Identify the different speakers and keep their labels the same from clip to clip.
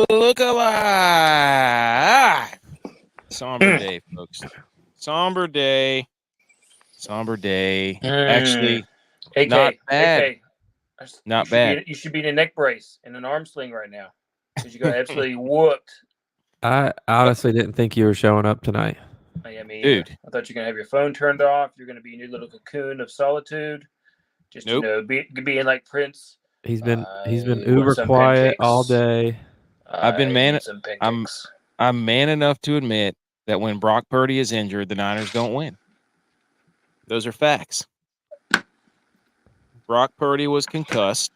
Speaker 1: Look alive. Somber day, folks. Somber day. Actually,
Speaker 2: AK,
Speaker 1: not bad.
Speaker 2: AK.
Speaker 1: Not bad.
Speaker 2: You should be in a neck brace and an arm sling right now because you got absolutely whooped.
Speaker 3: I honestly didn't think you were showing up tonight.
Speaker 2: Yeah, me either.
Speaker 1: Dude.
Speaker 2: I thought you're going to have your phone turned off. You're going to be in your little cocoon of solitude. Just,
Speaker 1: Nope.
Speaker 2: being like Prince.
Speaker 3: He's been uber quiet all day.
Speaker 1: I've been I'm man enough to admit that when Brock Purdy is injured, the Niners don't win. Those are facts. Brock Purdy was concussed.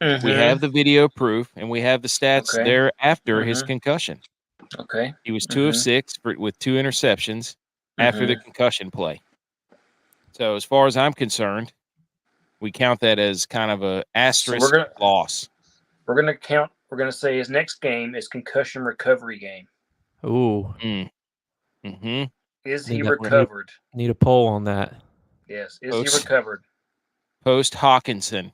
Speaker 2: Mm-hmm.
Speaker 1: We have the video proof, and we have the stats there after his concussion.
Speaker 2: Okay.
Speaker 1: He was 2 of 6 with 2 interceptions after the concussion play. So as far as I'm concerned, we count that as kind of a asterisk loss.
Speaker 2: We're going to say his next game is concussion recovery game.
Speaker 3: Ooh.
Speaker 1: Mm-hmm.
Speaker 2: Is he recovered?
Speaker 3: Need a poll on that.
Speaker 2: Yes. Is he recovered?
Speaker 1: Post Hawkinson.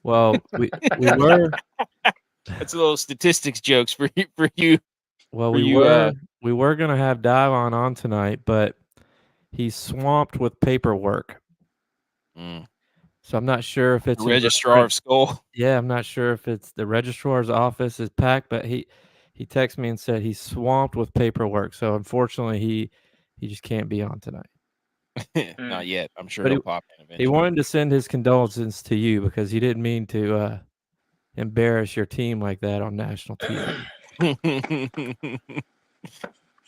Speaker 3: Well, we were.
Speaker 1: That's a little statistics jokes for you.
Speaker 3: Well, we were going to have DYLON on tonight, but he's swamped with paperwork. So I'm not sure if it's
Speaker 1: the registrar of school.
Speaker 3: Yeah, I'm not sure if it's the registrar's office is packed, but he texted me and said he's swamped with paperwork. So unfortunately, he just can't be on tonight.
Speaker 1: Not yet. I'm sure he'll pop in eventually.
Speaker 3: He wanted to send his condolences to you because he didn't mean to embarrass your team like that on national TV.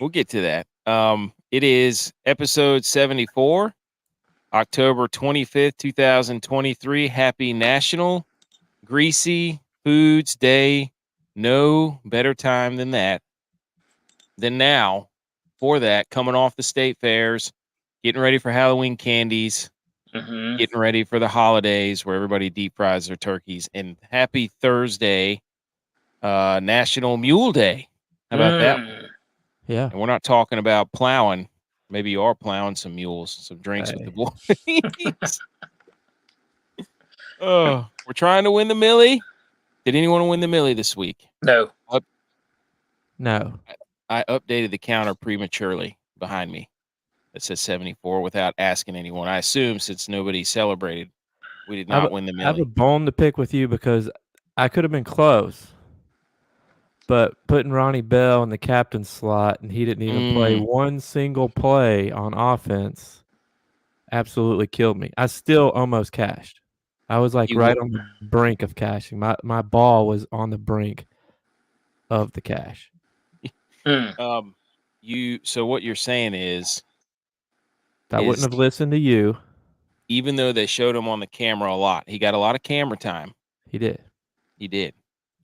Speaker 1: We'll get to that. It is episode 74, October 25th, 2023. Happy National Greasy Foods Day. No better time than that. Than now for that, coming off the state fairs, getting ready for Halloween candies, getting ready for the holidays where everybody deep fries their turkeys. And happy Thursday, National Mule Day. How about that?
Speaker 3: Yeah.
Speaker 1: And we're not talking about plowing. Maybe you are plowing some mules, some drinks with the boys. We're trying to win the Millie. Did anyone win the Millie this week?
Speaker 2: No.
Speaker 3: No.
Speaker 1: I updated the counter prematurely behind me. It says 74 without asking anyone. I assume since nobody celebrated, we did not win the Millie.
Speaker 3: I have a bone to pick with you because I could have been close. But putting Ronnie Bell in the captain slot and he didn't even play one single play on offense absolutely killed me. I still almost cashed. I was like right on the brink of cashing. My ball was on the brink of the cash.
Speaker 1: So what you're saying is
Speaker 3: I wouldn't have listened to you.
Speaker 1: Even though they showed him on the camera a lot. He got a lot of camera time.
Speaker 3: He did.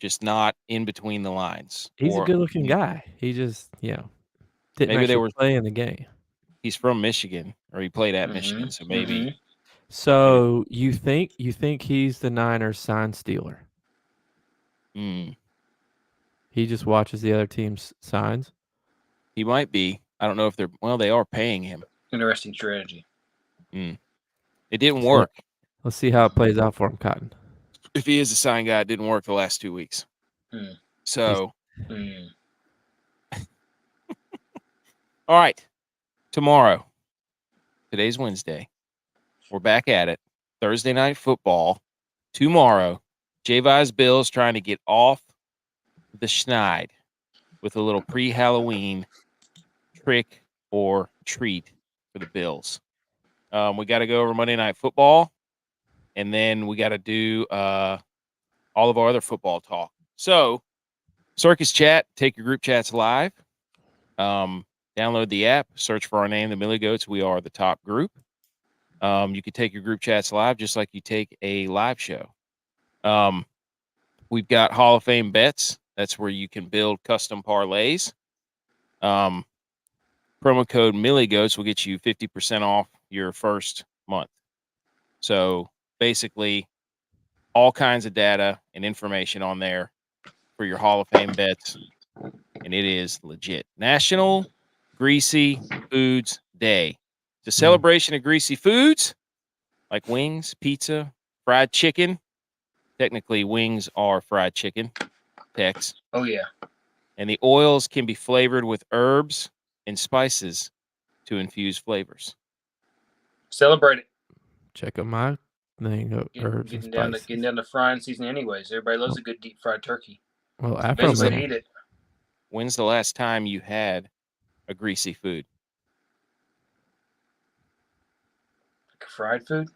Speaker 1: Just not in between the lines.
Speaker 3: He's a good-looking guy. He just, didn't actually play in the game.
Speaker 1: He's from Michigan, or he played at Michigan, so maybe.
Speaker 3: So you think he's the Niners sign stealer? He just watches the other team's signs?
Speaker 1: He might be. I don't know if they are paying him.
Speaker 2: Interesting strategy.
Speaker 1: It didn't work.
Speaker 3: Let's see how it plays out for him, Cotton.
Speaker 1: If he is a sign guy, it didn't work the last 2 weeks. So, all right, tomorrow, today's Wednesday, we're back at it. Thursday night football. Tomorrow, J-Vi's Bills trying to get off the schneid with a little pre-Halloween trick or treat for the Bills. We got to go over Monday Night Football. And then we got to do all of our other football talk. So, Circus Chat, take your group chats live. Download the app, search for our name, the Millie Goats. We are the top group. You can take your group chats live just like you take a live show. We've got Hall of Fame bets. That's where you can build custom parlays. Promo code Millie Goats will get you 50% off your first month. So, basically, all kinds of data and information on there for your Hall of Fame bets, and it is legit. National Greasy Foods Day. It's a celebration of greasy foods like wings, pizza, fried chicken, Technically, wings are fried chicken, Tex.
Speaker 2: Oh, yeah.
Speaker 1: And the oils can be flavored with herbs and spices to infuse flavors.
Speaker 2: Celebrate it.
Speaker 3: Check out my thing of herbs and spices.
Speaker 2: Getting down to frying season anyways. Everybody loves a good deep fried turkey.
Speaker 3: Well,
Speaker 2: Best way to eat it.
Speaker 1: When's the last time you had a greasy food?
Speaker 2: Like fried food?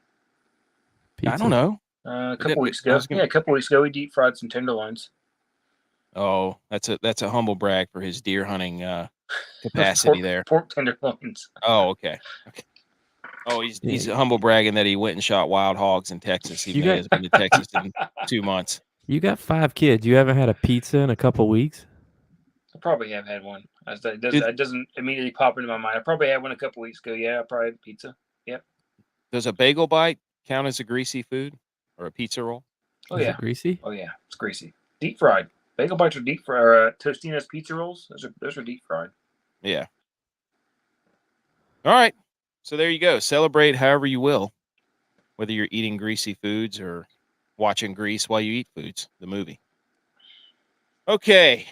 Speaker 3: Pizza.
Speaker 1: I don't know.
Speaker 2: A couple weeks ago. Yeah, a couple weeks ago we deep fried some tenderloins.
Speaker 1: Oh, that's a humble brag for his deer hunting capacity there.
Speaker 2: Pork tenderloins.
Speaker 1: Oh, okay. Oh, he's humble bragging that he went and shot wild hogs in Texas. He has been to Texas in 2 months.
Speaker 3: You got 5 kids. You haven't had a pizza in a couple weeks?
Speaker 2: I probably have had one. It doesn't immediately pop into my mind. I probably had one a couple weeks ago. Yeah, I probably had pizza. Yep.
Speaker 1: Does a bagel bite count as a greasy food or a pizza roll?
Speaker 2: Oh, yeah.
Speaker 3: Is it greasy?
Speaker 2: Oh, yeah. It's greasy. Deep fried. Bagel bites are deep fried. Tostina's pizza rolls, those are deep fried.
Speaker 1: Yeah. All right. So there you go. Celebrate however you will, whether you're eating greasy foods or watching Grease while you eat foods, the movie. Okay.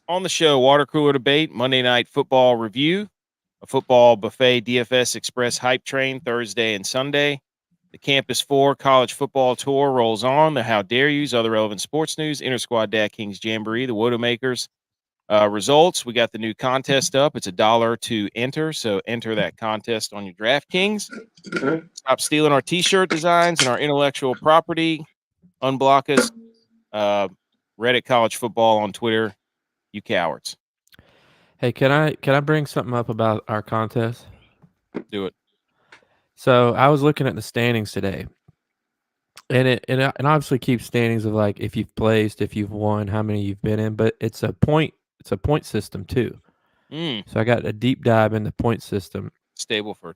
Speaker 1: On the show, water cooler debate, Monday night football review, a football buffet DFS Express hype train Thursday and Sunday. The Campus 4 college football tour rolls on. The How Dare Yous, other relevant sports news, Intersquad DraftKings Jamboree, the Wodomakers. Results, we got the new contest up. It's $1 to enter, so enter that contest on your DraftKings. Stop stealing our T-shirt designs and our intellectual property. Unblock us. Reddit College Football on Twitter. You cowards.
Speaker 3: Hey, can I bring something up about our contest?
Speaker 1: Do it.
Speaker 3: So I was looking at the standings today, and it obviously keeps standings of like if you've placed, if you've won, how many you've been in, but it's a point system too. So I got a deep dive in the point system.
Speaker 1: Stableford.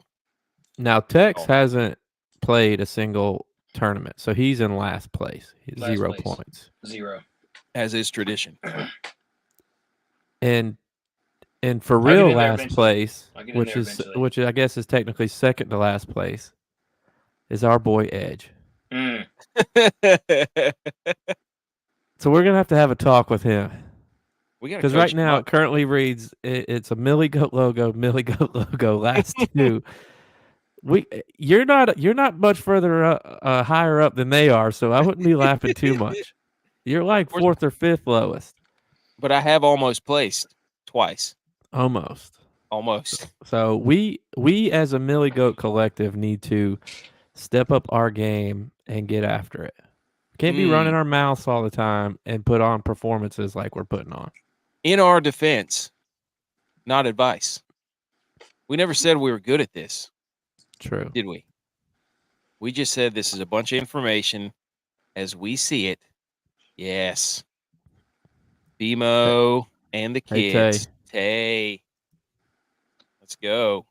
Speaker 3: Now Tex hasn't played a single tournament, so he's in last place. He's 0 points.
Speaker 2: 0.
Speaker 1: As is tradition.
Speaker 3: And for real last place, which I guess is technically second to last place, is our boy Edge. So we're gonna have a talk with him. Because right now it currently reads it's a Millie Goat logo, last 2. You're not much further higher up than they are, so I wouldn't be laughing too much. You're like 4th or 5th lowest.
Speaker 1: But I have almost placed twice.
Speaker 3: Almost. So we as a Millie Goat collective need to step up our game and get after it. Can't be running our mouths all the time and put on performances like we're putting on.
Speaker 1: In our defense, not advice. We never said we were good at this.
Speaker 3: True.
Speaker 1: Did we? We just said this is a bunch of information as we see it. Yes. BMO and the kids. Tay. Let's go.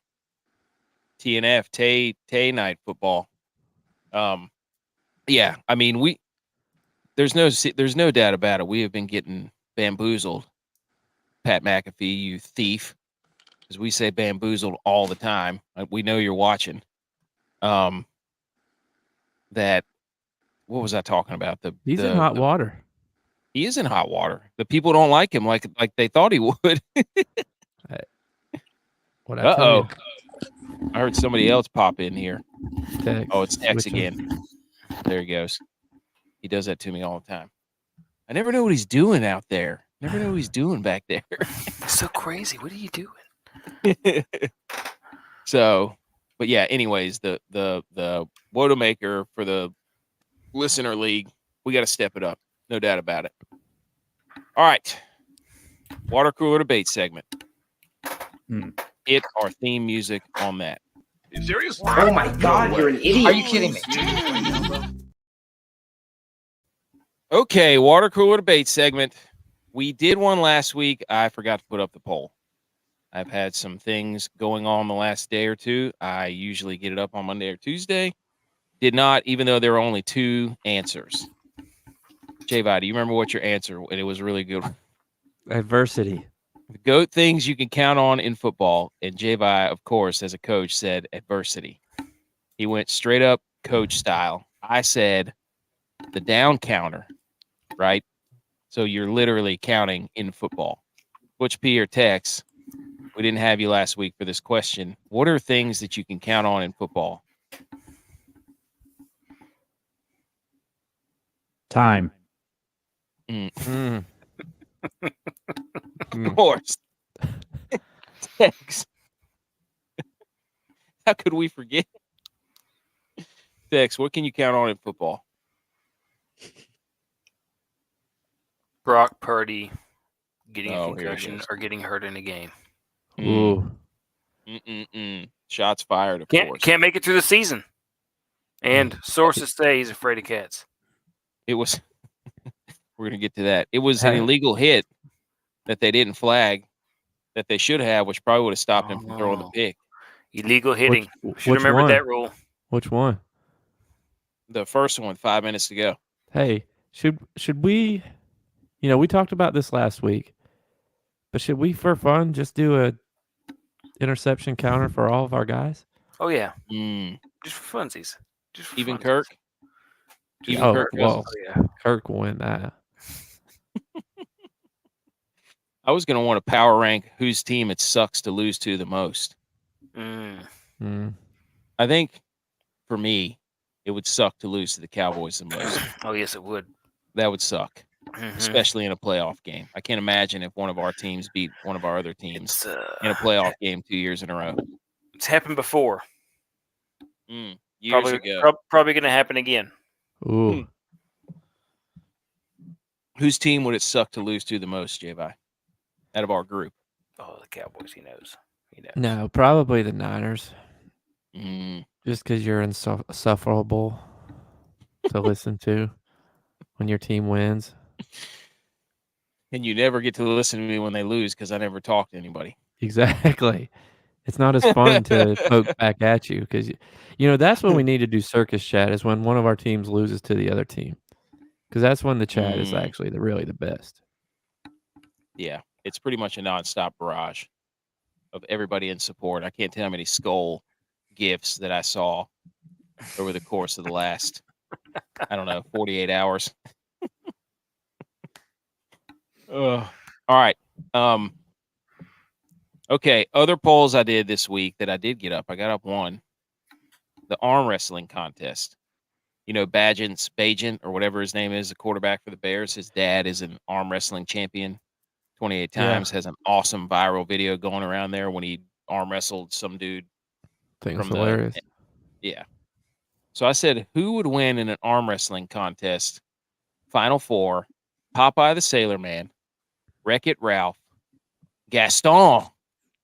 Speaker 1: TNF, Tay night football. Yeah, I mean, there's no doubt about it. We have been getting bamboozled. Pat McAfee, you thief. Because we say bamboozled all the time. We know you're watching. What was I talking about?
Speaker 3: He's in hot water.
Speaker 1: He is in hot water. The people don't like him like they thought he would. Uh-oh. I heard somebody else pop in here.
Speaker 3: Tex.
Speaker 1: Oh, it's Tex again. There he goes. He does that to me all the time. I never know what he's doing out there. Never know what he's doing back there.
Speaker 4: So crazy. What are you doing?
Speaker 1: So, but yeah, anyways, the Wodomaker for the listener league, we got to step it up. No doubt about it. All right. Water cooler debate segment. Hit our theme music on that.
Speaker 4: Are you serious?
Speaker 5: Oh my God, you're an idiot.
Speaker 4: Are you kidding me?
Speaker 1: Okay, water cooler debate segment. We did one last week. I forgot to put up the poll. I've had some things going on the last day or two. I usually get it up on Monday or Tuesday. Did not, even though there were only 2 answers. J-Vi, do you remember what your answer? And it was really good.
Speaker 3: Adversity.
Speaker 1: The GOAT things you can count on in football. And J-Vi, of course, as a coach, said adversity. He went straight up coach style. I said the down counter, right? So you're literally counting in football. Butch P or Tex, we didn't have you last week for this question. What are things that you can count on in football?
Speaker 5: Time.
Speaker 3: Mm.
Speaker 1: Of course. Tex. How could we forget? Tex, what can you count on in football?
Speaker 4: Brock Purdy getting a
Speaker 1: Oh, here he
Speaker 4: concussion
Speaker 1: goes.
Speaker 4: or getting hurt in a game.
Speaker 3: Ooh.
Speaker 1: Shots fired, of course.
Speaker 4: Can't make it through the season. And sources say he's afraid of cats.
Speaker 1: It was we're gonna get to that. It was an illegal hit that they didn't flag that they should have, which probably would have stopped him from throwing the pick.
Speaker 4: Illegal hitting. Should
Speaker 3: which
Speaker 4: remember
Speaker 3: one?
Speaker 4: that rule.
Speaker 3: Which one?
Speaker 1: The first one, 5 minutes to go.
Speaker 3: Hey, should we? You know, we talked about this last week, but should we, for fun, just do a interception counter for all of our guys?
Speaker 4: Oh yeah,
Speaker 1: Mm.
Speaker 4: just for funsies. Just for
Speaker 1: Even
Speaker 4: funsies.
Speaker 1: Kirk?
Speaker 4: Just
Speaker 1: Even
Speaker 3: Oh,
Speaker 1: Kirk
Speaker 3: well,
Speaker 1: Cousins?
Speaker 4: Oh, yeah.
Speaker 3: Kirk will win that.
Speaker 1: I was gonna want to power rank whose team it sucks to lose to the most.
Speaker 3: Mm.
Speaker 1: I think for me, it would suck to lose to the Cowboys the most.
Speaker 4: Oh yes, it would.
Speaker 1: That would suck,
Speaker 4: Mhm.
Speaker 1: especially in a playoff game. I can't imagine if one of our teams beat one of our other teams
Speaker 4: It's,
Speaker 1: in a playoff game 2 years in a row.
Speaker 4: it's happened before.
Speaker 1: Years ago.
Speaker 4: Probably going to happen again.
Speaker 3: Ooh.
Speaker 1: Whose team would it suck to lose to the most, J-Vi, out of our group?
Speaker 4: Oh, the Cowboys. He knows. He knows.
Speaker 3: No, probably the Niners.
Speaker 1: Mm.
Speaker 3: Just because you're insufferable to listen to when your team wins.
Speaker 1: And you never get to listen to me when they lose because I never talk to anybody.
Speaker 3: Exactly. It's not as fun to poke back at you because, you know, that's when we need to do circus chat is when one of our teams loses to the other team. Because that's when the chat is actually really the best.
Speaker 1: Yeah, it's pretty much a nonstop barrage of everybody in support. I can't tell how many skull gifts that I saw over the course of the last, 48 hours. All right. Okay, other polls I did this week that I did get up. I got up one. The arm wrestling contest. You know, Bagent or whatever his name is, the quarterback for the Bears. His dad is an arm wrestling champion 28 times. Has an awesome viral video going around there when he arm wrestled some dude.
Speaker 3: I think it's hilarious.
Speaker 1: Yeah. So I said, who would win in an arm wrestling contest? Final four: Popeye the Sailor Man, Wreck-It Ralph, Gaston,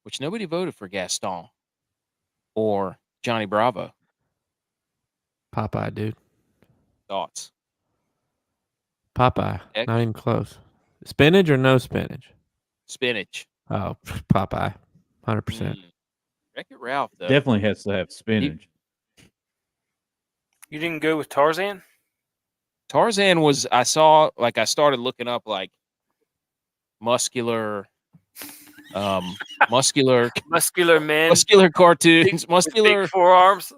Speaker 1: which nobody voted for Gaston, or Johnny Bravo.
Speaker 3: Popeye, dude.
Speaker 1: Thoughts?
Speaker 3: Popeye.
Speaker 1: X?
Speaker 3: Not even close. Spinach or no spinach?
Speaker 1: Spinach.
Speaker 3: Oh, Popeye. 100%.
Speaker 1: Wreck-It Ralph, though.
Speaker 5: Definitely has to have spinach.
Speaker 4: You didn't go with Tarzan?
Speaker 1: Tarzan was, I started looking up like muscular men,
Speaker 4: muscular
Speaker 1: cartoons,
Speaker 4: big forearms.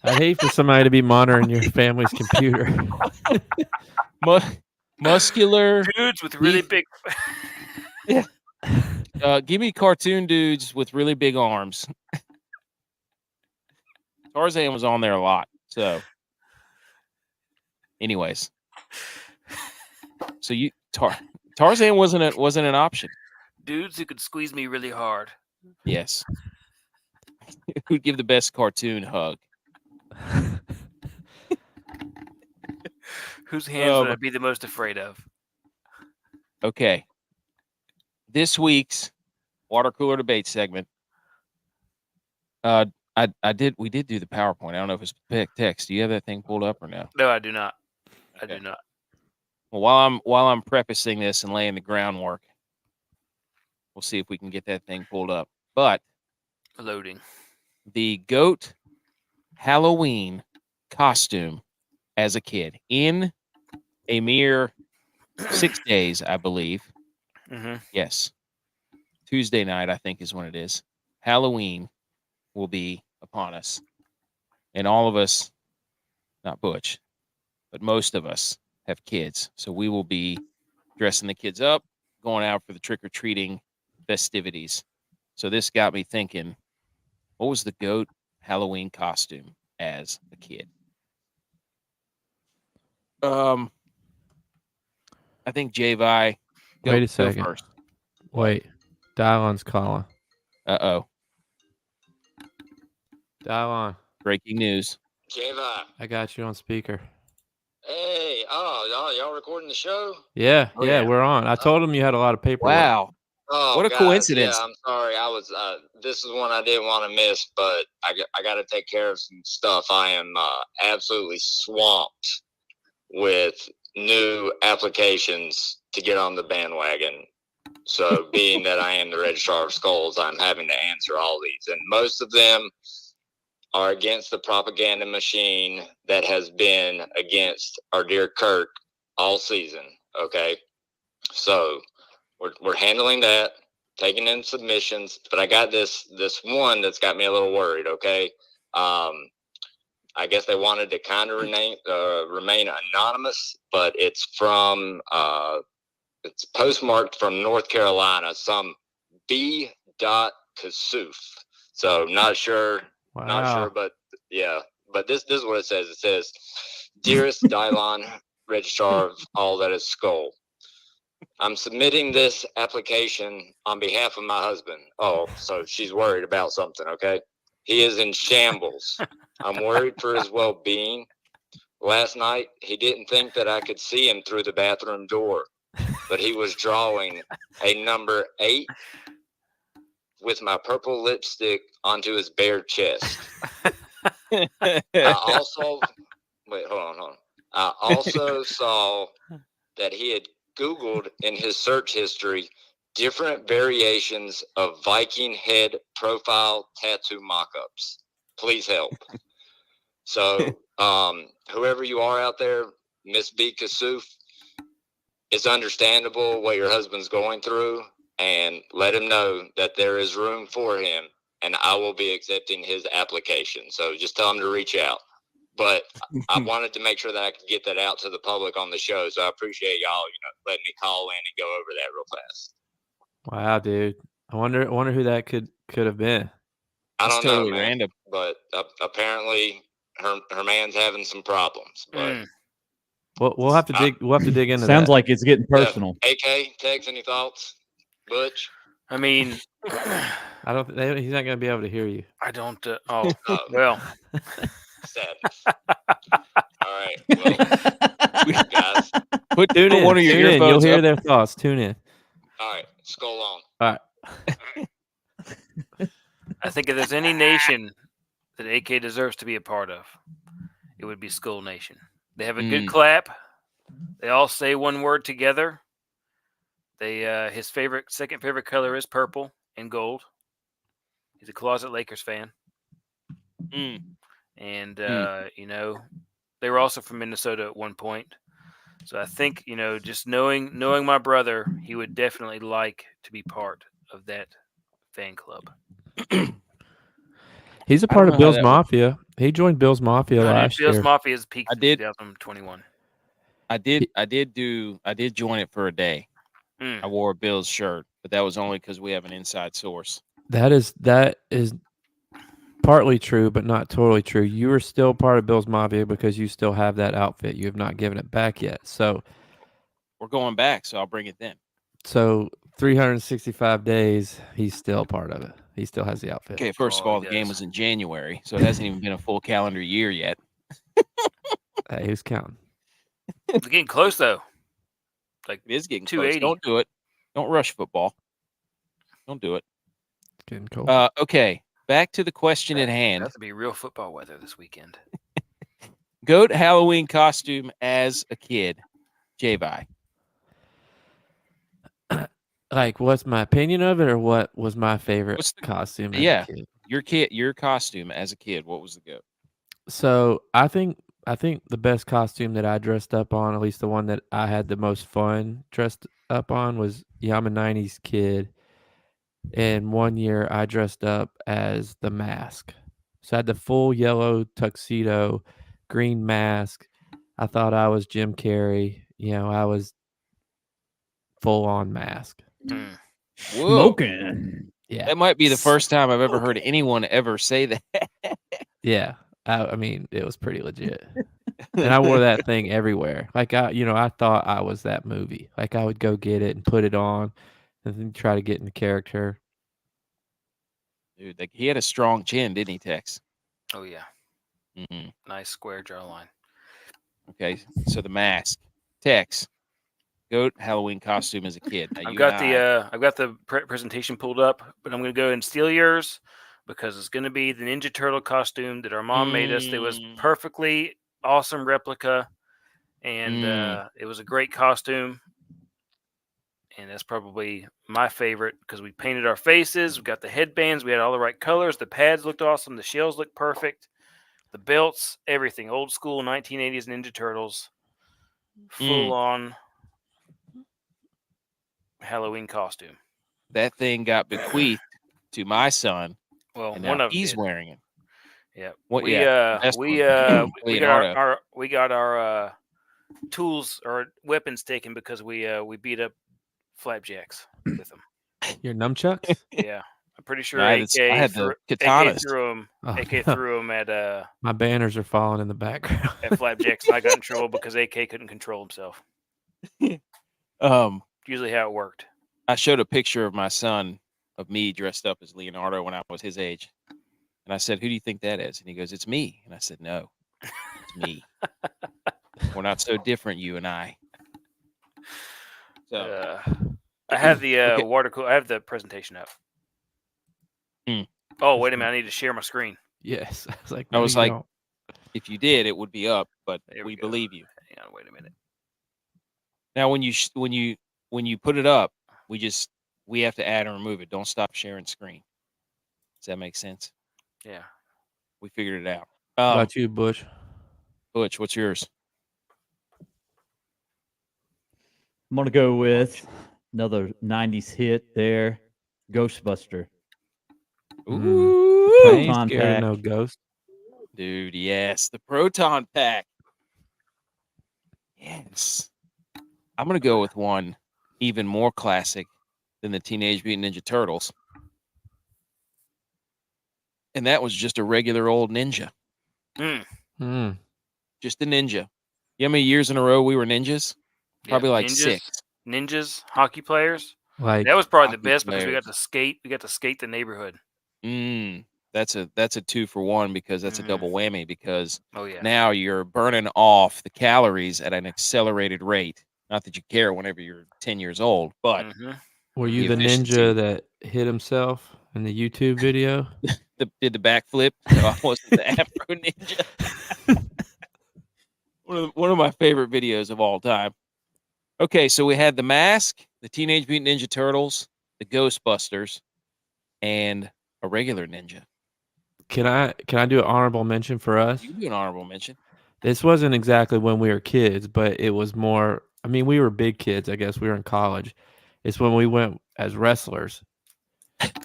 Speaker 3: I'd hate for somebody to be monitoring your family's computer.
Speaker 1: Muscular
Speaker 4: dudes with really big.
Speaker 1: Yeah. Give me cartoon dudes with really big arms. Tarzan was on there a lot. So, anyways, so Tarzan wasn't an option.
Speaker 4: Dudes who could squeeze me really hard.
Speaker 1: Yes. Who'd give the best cartoon hug?
Speaker 4: Whose hands would I be the most afraid of?
Speaker 1: Okay. This week's water cooler debate segment. We did do the PowerPoint. I don't know if it's text. Do you have that thing pulled up or no?
Speaker 4: No, I do not.
Speaker 1: Okay.
Speaker 4: I do not.
Speaker 1: Well, while I'm prefacing this and laying the groundwork, we'll see if we can get that thing pulled up. But
Speaker 4: Loading.
Speaker 1: The GOAT Halloween costume as a kid in a mere 6 days, I believe.
Speaker 4: Mm-hmm.
Speaker 1: Yes. Tuesday night, I think, is when it is. Halloween will be upon us. And all of us, not Butch, but most of us have kids. So we will be dressing the kids up, going out for the trick-or-treating festivities. So this got me thinking, what was the GOAT Halloween costume as a kid? I think J-Vi.
Speaker 3: Wait a second.
Speaker 1: Go first.
Speaker 3: Wait. DYLON's calling.
Speaker 1: Uh-oh.
Speaker 3: DYLON,
Speaker 1: Breaking news.
Speaker 6: J-Vi.
Speaker 3: I got you on speaker.
Speaker 6: Hey, y'all recording the show?
Speaker 3: Yeah,
Speaker 1: Oh,
Speaker 3: yeah,
Speaker 1: yeah.
Speaker 3: we're on. I told him you had a lot of paperwork.
Speaker 1: Wow.
Speaker 6: Oh,
Speaker 1: What a
Speaker 6: guys,
Speaker 1: coincidence.
Speaker 6: Yeah, I'm sorry. I was. This is one I didn't want to miss, but I got to take care of some stuff. I am absolutely swamped with new applications to get on the bandwagon. So, being that I am the registrar of skulls, I'm having to answer all these, and most of them are against the propaganda machine that has been against our dear Kirk all season. Okay, so we're handling that, taking in submissions, but I got this one that's got me a little worried. Okay, I guess they wanted to kind of remain anonymous, but it's from it's postmarked from North Carolina, some B. Kasuf. So not sure.
Speaker 3: Wow.
Speaker 6: Not sure, but yeah. But this is what it says. It says, "Dearest DYLON, registrar of all that is skull, I'm submitting this application on behalf of my husband." Oh, so she's worried about something, okay? "He is in shambles. I'm worried for his well-being. Last night, he didn't think that I could see him through the bathroom door, but he was drawing a number 8 with my purple lipstick onto his bare chest. I also I also saw that he had Googled in his search history different variations of Viking head profile tattoo mock-ups. Please help." So, whoever you are out there, Miss B. Kasuf, it's understandable what your husband's going through, and let him know that there is room for him, and I will be accepting his application. So just tell him to reach out. But I wanted to make sure that I could get that out to the public on the show. So I appreciate y'all, letting me call in and go over that real fast.
Speaker 3: Wow, dude. I wonder who that could have been.
Speaker 6: I don't know,
Speaker 1: totally
Speaker 6: man.
Speaker 1: random.
Speaker 6: But apparently her man's having some problems. But
Speaker 3: We'll have to dig. We'll have to dig into that.
Speaker 5: Sounds like it's getting personal.
Speaker 6: AK, Tex, any thoughts? Butch?
Speaker 4: I mean,
Speaker 3: I don't. He's not going to be able to hear you.
Speaker 4: I don't. Well,
Speaker 6: Sadness. All right. Well, guys.
Speaker 1: Put
Speaker 3: Tune in.
Speaker 1: one of your
Speaker 3: Tune in. You'll
Speaker 1: earphones
Speaker 3: hear
Speaker 1: up.
Speaker 3: their thoughts. Tune in.
Speaker 6: All right. Skull on.
Speaker 3: All right.
Speaker 4: I think if there's any nation that AK deserves to be a part of, it would be Skull Nation. They have a good clap. They all say one word together. They his second favorite color is purple and gold. He's a closet Lakers fan. And they were also from Minnesota at one point. So I think, just knowing my brother, he would definitely like to be part of that fan club.
Speaker 3: He's a part of Bill's Mafia. He joined Bill's Mafia last year.
Speaker 4: Bill's Mafia's peaked in 2021.
Speaker 1: I did join it for a day. I wore a Bills shirt, but that was only because we have an inside source.
Speaker 3: That is partly true, but not totally true. You are still part of Bill's Mafia because you still have that outfit. You have not given it back yet. So
Speaker 1: we're going back, so I'll bring it then.
Speaker 3: So 365 days, he's still part of it. He still has the outfit.
Speaker 1: Okay, first of all, the game was in January, so it hasn't even been a full calendar year yet.
Speaker 3: Hey, who's counting?
Speaker 4: It's getting close, though.
Speaker 1: Like it is getting
Speaker 4: 280.
Speaker 1: close. Don't do it. Don't rush football. Don't do it.
Speaker 3: It's getting cold.
Speaker 1: Okay, back to the question at hand.
Speaker 4: That's to be real football weather this weekend.
Speaker 1: GOAT Halloween costume as a kid, J-Vi.
Speaker 3: Like, what's my opinion of it, or what was my favorite costume? As a kid?
Speaker 1: Your costume as a kid. What was the GOAT?
Speaker 3: So I think the best costume that I dressed up on, at least the one that I had the most fun dressed up on, was I'm a '90s kid, and one year I dressed up as the Mask. So I had the full yellow tuxedo, green mask. I thought I was Jim Carrey. I was full on mask.
Speaker 4: Mm.
Speaker 1: Whoa.
Speaker 5: Smoking.
Speaker 3: Yeah.
Speaker 1: That might be the first time I've ever heard anyone ever say that.
Speaker 3: Yeah. I mean, it was pretty legit. And I wore that thing everywhere. Like I thought I was that movie. Like I would go get it and put it on and then try to get into character.
Speaker 1: Dude, like, he had a strong chin, didn't he, Tex?
Speaker 4: Oh yeah,
Speaker 1: Mm-hmm.
Speaker 4: nice square jawline.
Speaker 1: Okay, so the mask. Tex, goat Halloween costume as a kid. Now,
Speaker 4: I've got the presentation pulled up, but I'm going to go and steal yours because it's going to be the Ninja Turtle costume that our mom made us. It was perfectly awesome replica, and it was a great costume. And that's probably my favorite because we painted our faces. We got the headbands. We had all the right colors. The pads looked awesome. The shells looked perfect. The belts, everything. Old school 1980s Ninja Turtles. Full on Halloween costume.
Speaker 1: That thing got bequeathed to my son.
Speaker 4: Well,
Speaker 1: and
Speaker 4: one
Speaker 1: now
Speaker 4: of them
Speaker 1: he's
Speaker 4: did.
Speaker 1: wearing it.
Speaker 4: Yeah.
Speaker 1: We
Speaker 4: got our tools or weapons taken because we beat up flapjacks with them.
Speaker 3: Your nunchucks?
Speaker 4: Yeah. I'm pretty sure
Speaker 1: I had
Speaker 4: threw
Speaker 1: the katanas.
Speaker 4: them.
Speaker 3: Oh,
Speaker 4: AK
Speaker 3: no.
Speaker 4: threw them at
Speaker 3: My banners are falling in the background.
Speaker 4: at flapjacks, and I got in trouble because AK couldn't control himself. Usually how it worked.
Speaker 1: I showed a picture of my son, of me dressed up as Leonardo when I was his age. And I said, "Who do you think that is?" And he goes, "It's me." And I said, "No, it's me. We're not so different, you and I." So
Speaker 4: I have the
Speaker 1: Okay.
Speaker 4: water cooler. I have the presentation up. Oh, wait a minute. I need to share my screen.
Speaker 3: Yes. I was like,
Speaker 1: I was
Speaker 3: you
Speaker 1: like,
Speaker 3: don't.
Speaker 1: if you did, it would be up, but
Speaker 4: There
Speaker 1: we
Speaker 4: we go.
Speaker 1: believe you.
Speaker 4: Hang on, wait a minute.
Speaker 1: Now, when you put it up, we have to add and remove it. Don't stop sharing screen. Does that make sense?
Speaker 4: Yeah.
Speaker 1: We figured it out.
Speaker 3: How about you, Bush?
Speaker 1: Butch, what's yours?
Speaker 5: I'm gonna go with another '90s hit there, Ghostbuster.
Speaker 1: Ooh,
Speaker 3: I ain't
Speaker 5: Proton
Speaker 3: scared of
Speaker 5: pack.
Speaker 3: no ghost.
Speaker 1: dude, yes, the proton pack. Yes, I'm gonna go with one even more classic than the Teenage Mutant Ninja Turtles, and that was just a regular old ninja. Just a ninja. You know how many years in a row we were ninjas? Probably like
Speaker 4: ninjas,
Speaker 1: 6.
Speaker 4: Ninjas, hockey players.
Speaker 3: Like
Speaker 4: That was probably the
Speaker 1: hockey
Speaker 4: best because we
Speaker 1: players.
Speaker 4: got to skate. We got to skate the neighborhood.
Speaker 1: That's a 2-for-1 because that's a double whammy because
Speaker 4: Oh yeah.
Speaker 1: now you're burning off the calories at an accelerated rate. Not that you care whenever you're 10 years old, but
Speaker 3: were you
Speaker 1: the
Speaker 3: the
Speaker 1: efficiency.
Speaker 3: ninja that hit himself in the YouTube video?
Speaker 1: did the backflip. No, I wasn't the Afro Ninja. one of my favorite videos of all time. Okay, so we had the mask, the Teenage Mutant Ninja Turtles, the Ghostbusters, and a regular ninja.
Speaker 3: Can I do an honorable mention for us?
Speaker 1: You can do an honorable mention.
Speaker 3: This wasn't exactly when we were kids, but it was more. I mean, we were big kids. I guess we were in college. It's when we went as wrestlers.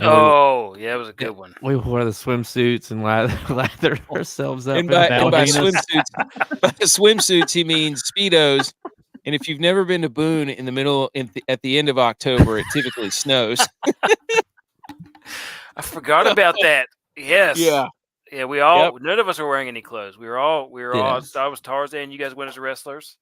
Speaker 4: Oh, yeah, it was a good one.
Speaker 3: We wore the swimsuits and lathered ourselves up.
Speaker 1: And by
Speaker 5: Ballerina.
Speaker 1: swimsuits, he means Speedos. And if you've never been to Boone in the middle, at the end of October, it typically snows.
Speaker 4: I forgot about that. Yes.
Speaker 1: Yeah.
Speaker 4: Yeah, we all none of us were wearing any clothes. We were all
Speaker 3: Yes.
Speaker 4: I was Tarzan, you guys went as wrestlers.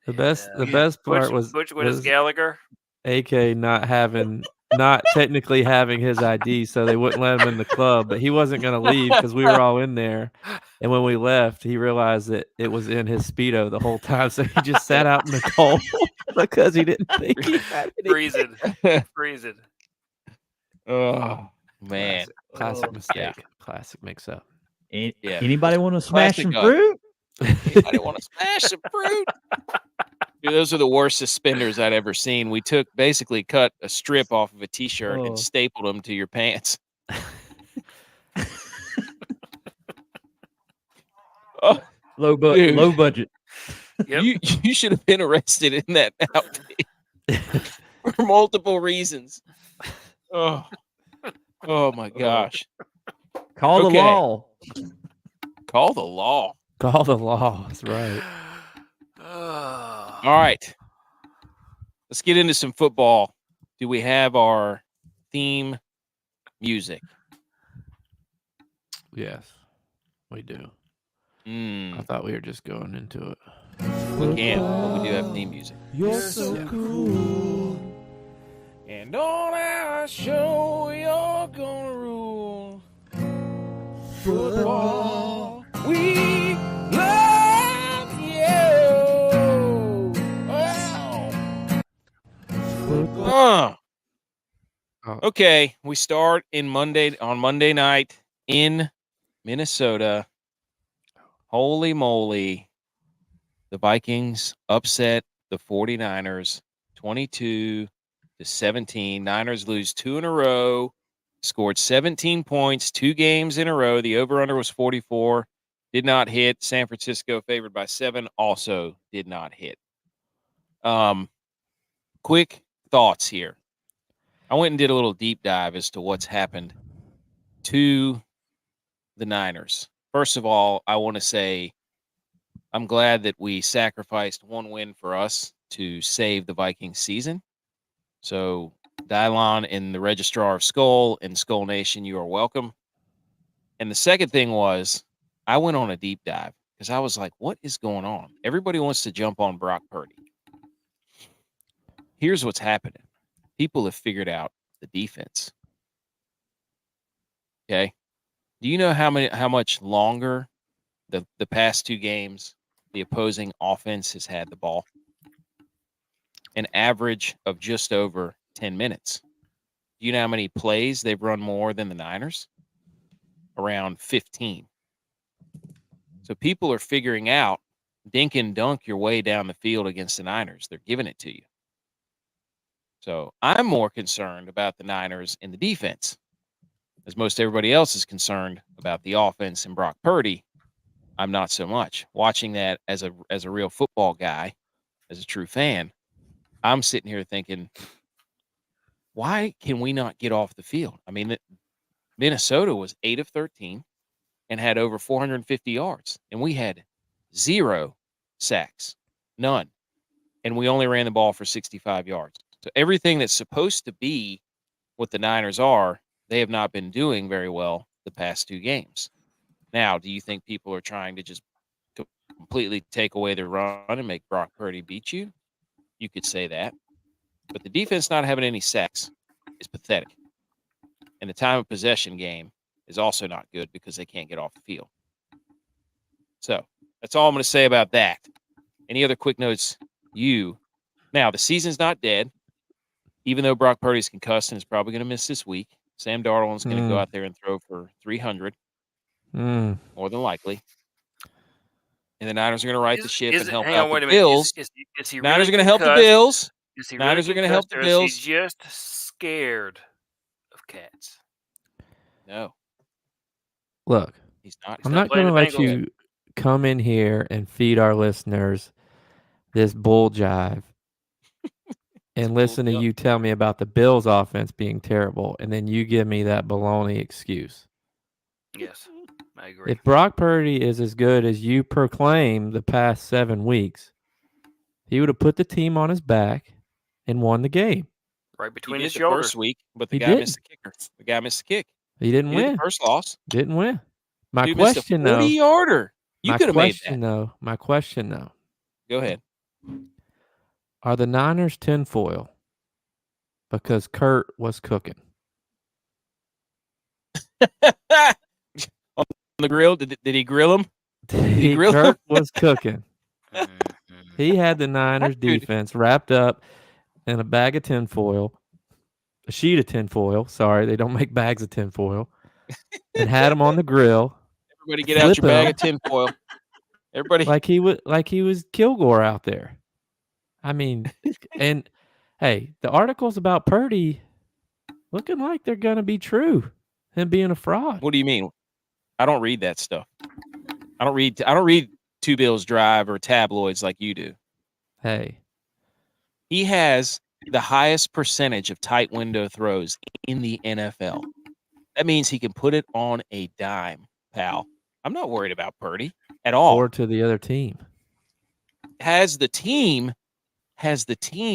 Speaker 3: The best part was
Speaker 4: Butch went as Gallagher.
Speaker 3: AK not technically having his ID, so they wouldn't let him in the club, but he wasn't going to leave because we were all in there. And when we left, he realized that it was in his Speedo the whole time, so he just sat out in the cold because he didn't think he had any.
Speaker 4: Freezing.
Speaker 1: Oh man,
Speaker 3: classic mistake.
Speaker 1: Yeah.
Speaker 3: Classic mix-up.
Speaker 5: Anybody want to smash
Speaker 1: Classic
Speaker 5: some fruit?
Speaker 1: Anybody want to smash some fruit? Dude, those are the worst suspenders I'd ever seen. We basically cut a strip off of a T-shirt and stapled them to your pants.
Speaker 5: Low budget.
Speaker 4: Yep.
Speaker 1: You should have been arrested in that outfit for multiple reasons. Oh my gosh!
Speaker 5: Call the law.
Speaker 1: Call the law.
Speaker 3: Call the law. That's right.
Speaker 1: All right. Let's get into some football. Do we have our theme music?
Speaker 3: Yes, we do. I
Speaker 1: Mm,
Speaker 3: thought we were just going into it.
Speaker 1: we can't, but we do have theme music.
Speaker 3: You're so cool.
Speaker 1: And on our show, you're gonna rule football. We love you. Wow. Okay, we start on Monday night in Minnesota. Holy moly. The Vikings upset the 49ers 22-17. Niners lose 2 in a row, scored 17 points, 2 games in a row. The over-under was 44, did not hit. San Francisco favored by 7, also did not hit. Quick thoughts here. I went and did a little deep dive as to what's happened to the Niners. First of all, I want to say I'm glad that we sacrificed one win for us to save the Vikings season. So, DYLON and the Registrar of Skull and Skull Nation, you are welcome. And the second thing was, I went on a deep dive because I was like, what is going on? Everybody wants to jump on Brock Purdy. Here's what's happening. People have figured out the defense. Okay. Do you know how much longer the past 2 games the opposing offense has had the ball? An average of just over 10 minutes. Do you know how many plays they've run more than the Niners? Around 15. So people are figuring out dink and dunk your way down the field against the Niners. They're giving it to you. So I'm more concerned about the Niners in the defense, as most everybody else is concerned about the offense and Brock Purdy. I'm not so much. Watching that as a real football guy, as a true fan, I'm sitting here thinking, why can we not get off the field? I mean, Minnesota was 8 of 13 and had over 450 yards, and we had 0 sacks, none, and we only ran the ball for 65 yards. So everything that's supposed to be what the Niners are, they have not been doing very well the past 2 games. Now, do you think people are trying to just completely take away their run and make Brock Purdy beat you? You could say that. But the defense not having any sacks is pathetic. And the time of possession game is also not good because they can't get off the field. So that's all I'm going to say about that. Any other quick notes? Now, the season's not dead, even though Brock Purdy's concussed and is probably going to miss this week. Sam Darnold's going to go out there and throw for 300, more than likely. And the Niners are going to right the ship and help out the Bills.
Speaker 4: Is he
Speaker 1: Niners
Speaker 4: really
Speaker 1: are going to help the
Speaker 4: concussed?
Speaker 1: Bills.
Speaker 4: Is he
Speaker 1: Niners
Speaker 4: really
Speaker 1: are going to help the Bills.
Speaker 4: Is he just scared of cats?
Speaker 1: No.
Speaker 3: Look,
Speaker 1: he's not.
Speaker 3: I'm not going to let you come in here and feed our listeners this bull jive and listen to you tell me about the Bills offense being terrible, and then you give me that baloney excuse.
Speaker 4: Yes, I agree.
Speaker 3: If Brock Purdy is as good as you proclaim the past 7 weeks, he would have put the team on his back and won the game.
Speaker 4: Right between his
Speaker 1: shoulders.
Speaker 4: shoulders.
Speaker 1: First week, but the guy missed the kicker. The guy missed the kick.
Speaker 3: He didn't win.
Speaker 1: The first loss.
Speaker 3: Didn't win. My
Speaker 1: Dude
Speaker 3: question,
Speaker 1: missed a 40-yarder. You could have made that.
Speaker 3: My question, though.
Speaker 1: Go ahead.
Speaker 3: Are the Niners tinfoil because Kurt was cooking?
Speaker 1: On the grill? Did he grill him?
Speaker 3: Kurt was cooking. He had the Niners defense wrapped up in a bag of tinfoil, a sheet of tinfoil. Sorry, they don't make bags of tinfoil. And had him on the grill.
Speaker 1: Everybody get out your bag of tinfoil. Everybody.
Speaker 3: Like he was Kilgore out there. I mean, and hey, the articles about Purdy looking like they're going to be true. Him being a fraud.
Speaker 1: What do you mean? I don't read that stuff. I don't read Two Bills Drive or tabloids like you do.
Speaker 3: Hey.
Speaker 1: He has the highest percentage of tight window throws in the NFL. That means he can put it on a dime, pal. I'm not worried about Purdy at all.
Speaker 3: Or to the other team.
Speaker 1: has the team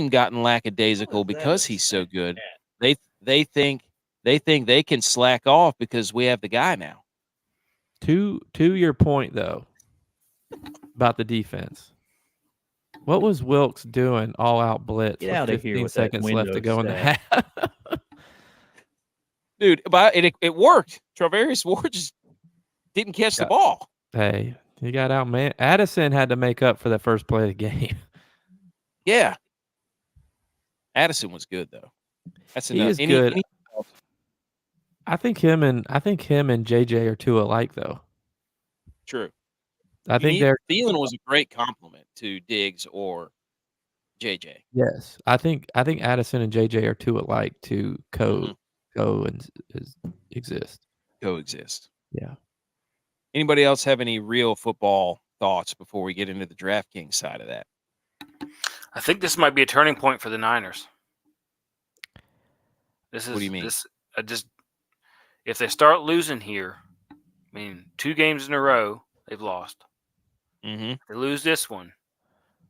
Speaker 1: gotten lackadaisical because he's so good? They think they can slack off because we have the guy now.
Speaker 3: To your point though about the defense, what was Wilkes doing all out blitz
Speaker 5: Get
Speaker 3: with
Speaker 5: out of here
Speaker 3: 15
Speaker 5: with that
Speaker 3: seconds left to
Speaker 5: window
Speaker 3: go in the
Speaker 5: stat.
Speaker 3: half?
Speaker 1: Dude, but it worked. Travarius Ward just didn't catch the ball.
Speaker 3: Hey, he got out, man. Addison had to make up for the first play of the game.
Speaker 1: Yeah. Addison was good though. That's
Speaker 3: He
Speaker 1: enough.
Speaker 3: is good. I think him and JJ are two alike though.
Speaker 1: True.
Speaker 3: I think they're
Speaker 1: Thielen was a great compliment to Diggs or JJ.
Speaker 3: yes. I think Addison and JJ are two alike to exist.
Speaker 1: Coexist.
Speaker 3: Yeah.
Speaker 1: Anybody else have any real football thoughts before we get into the DraftKings side of that?
Speaker 4: I think this might be a turning point for the Niners. What do you mean? If they start losing here, I mean, 2 games in a row they've lost.
Speaker 1: Mm-hmm.
Speaker 4: If they lose this one,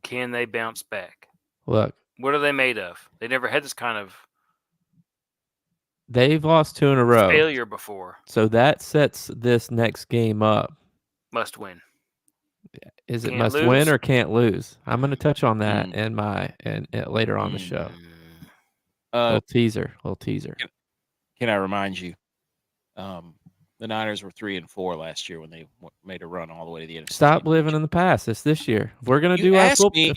Speaker 4: can they bounce back?
Speaker 3: Look,
Speaker 4: what are they made of? They never had this kind of.
Speaker 3: They've lost 2 in a row.
Speaker 4: Failure before.
Speaker 3: So that sets this next game up.
Speaker 4: Must win.
Speaker 3: Is it must win or can't lose? I'm going to touch on that in later on the show. Little teaser.
Speaker 1: Can I remind you? The Niners were 3-4 last year when they made a run all the way to the NFC.
Speaker 3: Stop living in the past. It's this year. If we're going to do our football,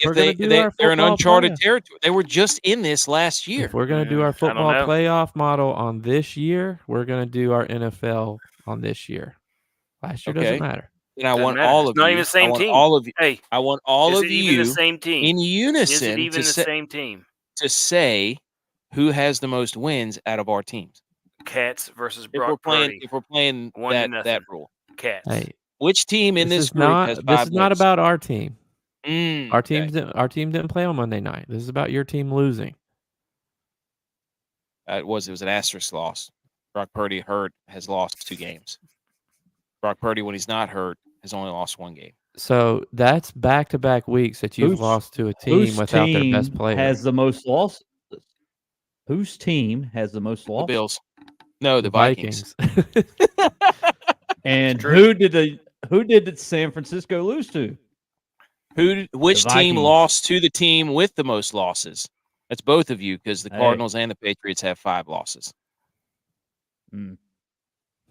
Speaker 1: they're in uncharted territory. They were just in this last year.
Speaker 3: If we're going to do our football playoff model on this year, we're going to do our NFL on this year. Last year doesn't matter.
Speaker 1: And I want all of you.
Speaker 4: Not even the same team.
Speaker 1: All of you.
Speaker 4: Hey,
Speaker 1: I want all of
Speaker 4: you
Speaker 1: the
Speaker 4: same team
Speaker 1: in unison.
Speaker 4: Is it even the same team?
Speaker 1: To say who has the most wins out of our teams.
Speaker 4: Cats versus Brock Purdy.
Speaker 1: If we're playing that rule.
Speaker 4: Cats.
Speaker 1: Hey, which team in this group has 5
Speaker 3: This is not
Speaker 1: wins?
Speaker 3: about our team. Our team didn't play on Monday night. This is about your team losing.
Speaker 1: It was an asterisk loss. Brock Purdy hurt has lost 2 games. Brock Purdy, when he's not hurt, has only lost 1 game.
Speaker 3: So that's back-to-back weeks that you've lost to a team without their best player.
Speaker 5: Has the most losses? Whose team has the most losses?
Speaker 1: The Bills. No, the Vikings.
Speaker 5: And who did the San Francisco lose to?
Speaker 1: Which team lost to the team with the most losses? That's both of you, because the Cardinals and the Patriots have 5 losses.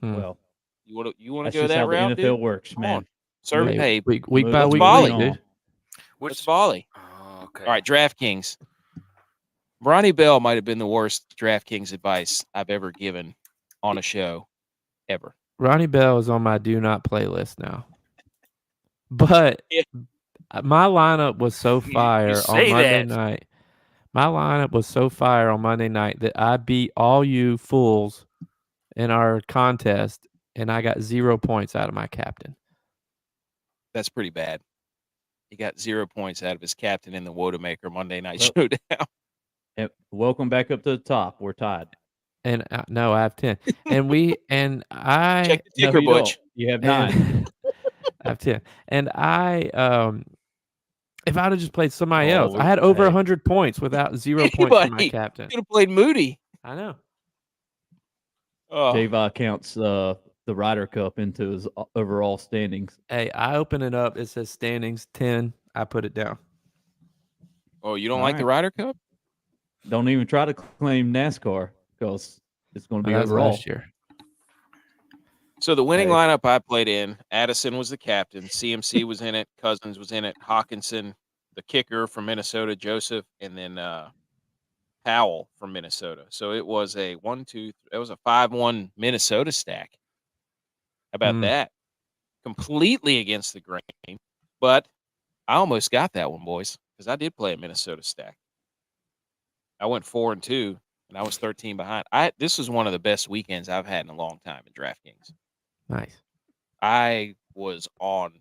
Speaker 5: Well,
Speaker 1: you want to go that route?
Speaker 5: The NFL works, man.
Speaker 1: Hey,
Speaker 3: week by week, dude.
Speaker 1: What's volley?
Speaker 4: Oh, okay.
Speaker 1: All right, DraftKings. Ronnie Bell might have been the worst DraftKings advice I've ever given on a show, ever.
Speaker 3: Ronnie Bell is on my do not playlist now. But my lineup was so fire on Monday night. My lineup was so fire on Monday night that I beat all you fools in our contest, and I got 0 points out of my captain.
Speaker 1: That's pretty bad. He got 0 points out of his captain in the Wodamaker Monday Night Showdown.
Speaker 5: Welcome back up to the top. We're tied.
Speaker 3: And no, I have 10. And I
Speaker 1: check the ticker, Butch.
Speaker 5: You have 9.
Speaker 3: I have 10. And if I'd have just played somebody else, I had over 100 points without 0 points for my captain.
Speaker 1: You could have played Moody.
Speaker 3: I know.
Speaker 5: J-Va counts the Ryder Cup into his overall standings.
Speaker 3: Hey, I open it up. It says standings 10. I put it down.
Speaker 1: Oh, you don't like the Ryder Cup?
Speaker 5: Don't even try to claim NASCAR because it's going to be overall.
Speaker 3: Last year.
Speaker 1: So the winning lineup I played in, Addison was the captain, CMC was in it, Cousins was in it, Hawkinson, the kicker from Minnesota, Joseph, and then Powell from Minnesota. So it was a 5-1 Minnesota stack. How about that? Completely against the grain, but I almost got that one, boys, because I did play a Minnesota stack. I went 4-2, and I was 13 behind. This was one of the best weekends I've had in a long time in DraftKings.
Speaker 3: Nice.
Speaker 1: I was on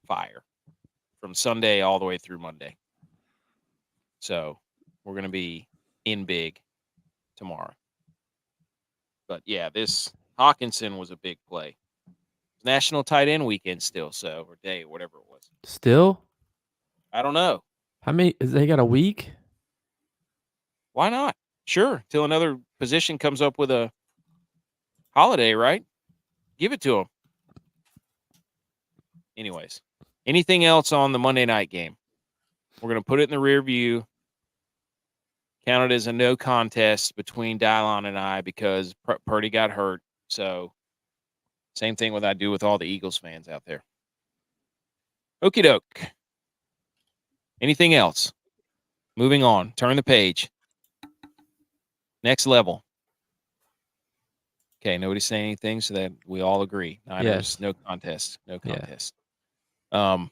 Speaker 1: fire from Sunday all the way through Monday. So we're going to be in big tomorrow. But yeah, this Hawkinson was a big play. National tight end weekend still, or day, whatever it was.
Speaker 3: Still?
Speaker 1: I don't know.
Speaker 3: How many? They got a week?
Speaker 1: Why not? Sure, till another position comes up with a holiday, right? Give it to them. Anyways, anything else on the Monday night game? We're going to put it in the rear view. Count it as a no contest between DYLON and I because Purdy got hurt. So same thing I do with all the Eagles fans out there. Okie doke. Anything else? Moving on. Turn the page. Next level. Okay, nobody's saying anything, so that we all agree. Niners, no contest. No contest. Yeah.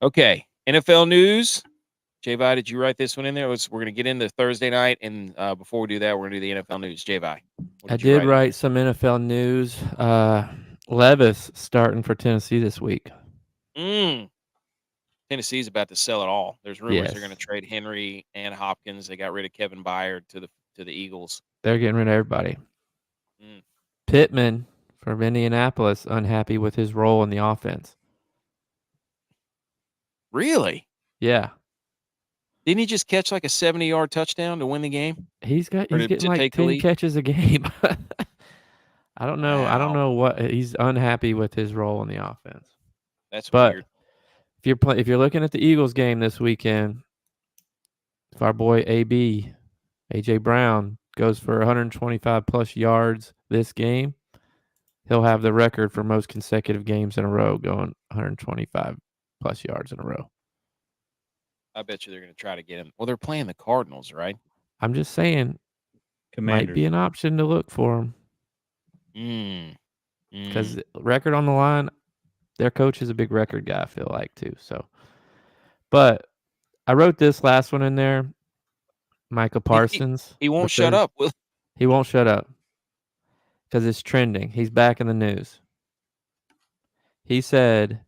Speaker 1: Okay. NFL news. J-Vi, did you write this one in there? We're going to get into Thursday night, and before we do that, we're going to do the NFL news. J-Vi.
Speaker 3: I did write some NFL news. Levis starting for Tennessee this week.
Speaker 1: Tennessee's about to sell it all. There's rumors they're going to trade Henry and Hopkins. They got rid of Kevin Byard to the Eagles.
Speaker 3: They're getting rid of everybody. Pittman from Indianapolis unhappy with his role in the offense.
Speaker 1: Really?
Speaker 3: Yeah.
Speaker 1: Didn't he just catch like a 70-yard touchdown to win the game?
Speaker 3: He's getting like 10 catches a game. I don't know. Wow. I don't know what he's unhappy with his role in the offense.
Speaker 1: That's weird.
Speaker 3: If you're looking at the Eagles game this weekend, if our boy AJ Brown goes for 125 plus yards this game, he'll have the record for most consecutive games in a row going 125 plus yards in a row.
Speaker 1: I bet you they're going to try to get him. Well, they're playing the Cardinals, right?
Speaker 3: I'm just saying, might be an option to look for him. Because record on the line, their coach is a big record guy, I feel like, too. So, but I wrote this last one in there. Micah Parsons.
Speaker 1: He won't shut up.
Speaker 3: He won't shut up because it's trending. He's back in the news. He said,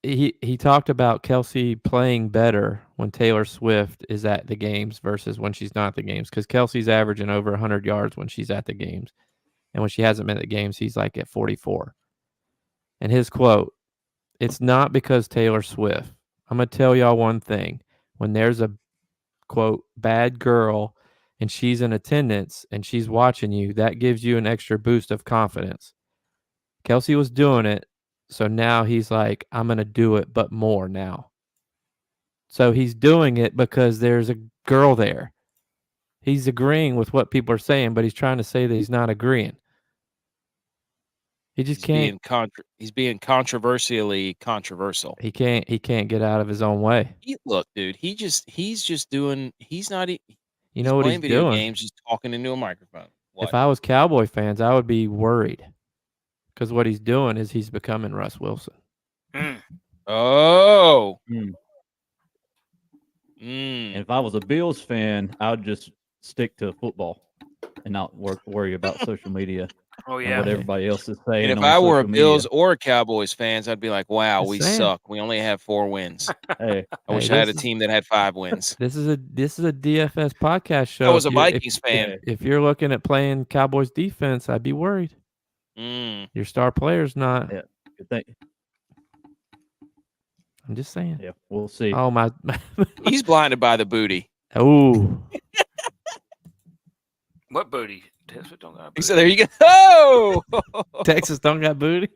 Speaker 3: he talked about Kelsey playing better when Taylor Swift is at the games versus when she's not at the games, because Kelsey's averaging over 100 yards when she's at the games. And when she hasn't been at the games, he's like at 44. And his quote, "It's not because Taylor Swift. I'm going to tell y'all one thing. When there's a, quote, bad girl and she's in attendance and she's watching you, that gives you an extra boost of confidence. Kelsey was doing it, so now he's like, I'm going to do it, but more now." So he's doing it because there's a girl there. He's agreeing with what people are saying, but he's trying to say that he's not agreeing. He just can't.
Speaker 1: He's being controversially controversial.
Speaker 3: He can't get out of his own way.
Speaker 1: Look, dude, he's just doing. He's not.
Speaker 3: You know what he's
Speaker 1: video
Speaker 3: doing?
Speaker 1: Games, just talking into a microphone. What?
Speaker 3: If I was Cowboy fans, I would be worried because what he's doing is he's becoming Russ Wilson.
Speaker 1: Oh.
Speaker 5: And if I was a Bills fan, I would just stick to football and not worry about social media.
Speaker 4: Oh, yeah.
Speaker 5: And what everybody else is saying.
Speaker 1: And if I were a Bills or a Cowboys fans, I'd be like, wow, we suck. We only have 4 wins. I wish I had a team that had 5 wins.
Speaker 3: This is a DFS podcast show.
Speaker 1: I was a Vikings fan.
Speaker 3: If you're looking at playing Cowboys defense, I'd be worried. Your star player's not.
Speaker 5: Yeah. Good thing.
Speaker 3: I'm just saying.
Speaker 5: Yeah, we'll see.
Speaker 3: Oh, my.
Speaker 1: He's blinded by the booty.
Speaker 3: Oh.
Speaker 4: What booty? Texas don't got booty.
Speaker 1: So there you go. Oh!
Speaker 3: Texas don't got booty.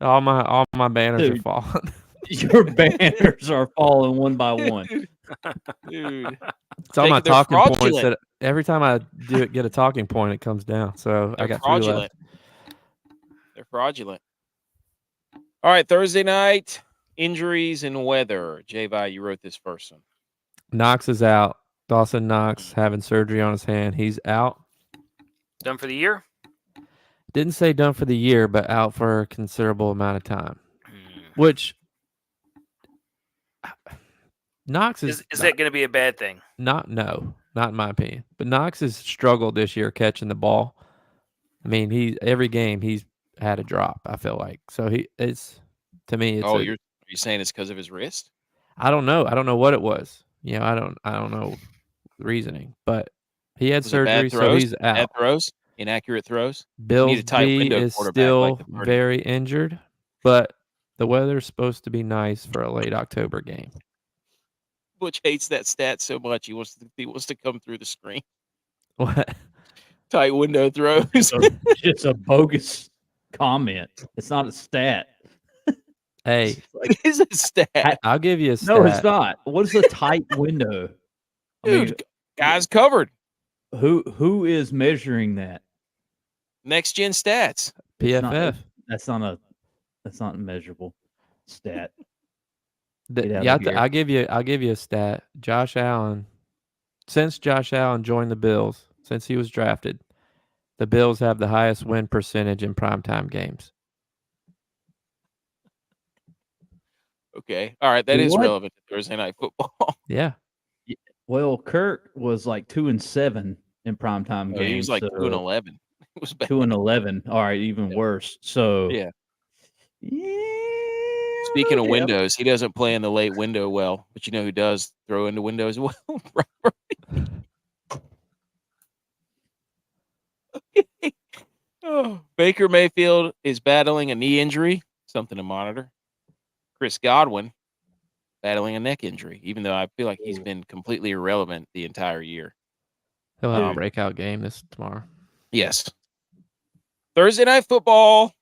Speaker 3: All my banners are falling.
Speaker 5: Your banners are falling one by one.
Speaker 1: Dude.
Speaker 3: It's all my talking points that every time I get a talking point, it comes down. So I got 3 left.
Speaker 1: They're fraudulent. All right, Thursday night, injuries and weather. J-Vi, you wrote this first one.
Speaker 3: Knox is out. Dawson Knox having surgery on his hand. He's out.
Speaker 4: Done for the year?
Speaker 3: Didn't say done for the year, but out for a considerable amount of time. Which Knox
Speaker 4: is that going to be a bad thing?
Speaker 3: Not in my opinion. But Knox has struggled this year catching the ball. I mean, every game he's had a drop, I feel like. So to me it's
Speaker 1: you're saying it's because of his wrist?
Speaker 3: I don't know. I don't know what it was. You know, I don't know the reasoning, but he had surgery, so he's out.
Speaker 1: Bad throws, inaccurate throws.
Speaker 3: Bills D is still very injured, but The weather's supposed to be nice for a late October game.
Speaker 1: Butch hates that stat so much he wants to come through the screen.
Speaker 3: What?
Speaker 1: Tight window throws.
Speaker 5: It's a bogus comment. It's not a stat.
Speaker 3: Hey,
Speaker 1: It is a stat.
Speaker 3: I'll give you a stat.
Speaker 5: No, it's not. What is a tight window?
Speaker 1: Dude, guys covered.
Speaker 5: Who is measuring that?
Speaker 1: Next gen stats.
Speaker 3: PFF.
Speaker 5: That's not a measurable stat.
Speaker 3: I'll give you a stat. Josh Allen, since Josh Allen joined the Bills, since he was drafted, the Bills have the highest win percentage in primetime games.
Speaker 1: Okay. All right. That is
Speaker 5: What?
Speaker 1: relevant to Thursday Night Football.
Speaker 3: Yeah.
Speaker 5: Well, Kirk was like 2-7 in primetime games.
Speaker 1: He was like 2-11. It was bad.
Speaker 5: 2-11. All right, even worse. So
Speaker 1: Yeah.
Speaker 5: Yeah,
Speaker 1: Speaking of
Speaker 5: yeah.
Speaker 1: windows, he doesn't play in the late window well, but you know who does throw into windows well? Oh, Baker Mayfield is battling a knee injury, something to monitor. Chris Godwin battling a neck injury, even though I feel like he's been completely irrelevant the entire year.
Speaker 3: He'll have a breakout game tomorrow.
Speaker 1: Yes. Thursday Night Football.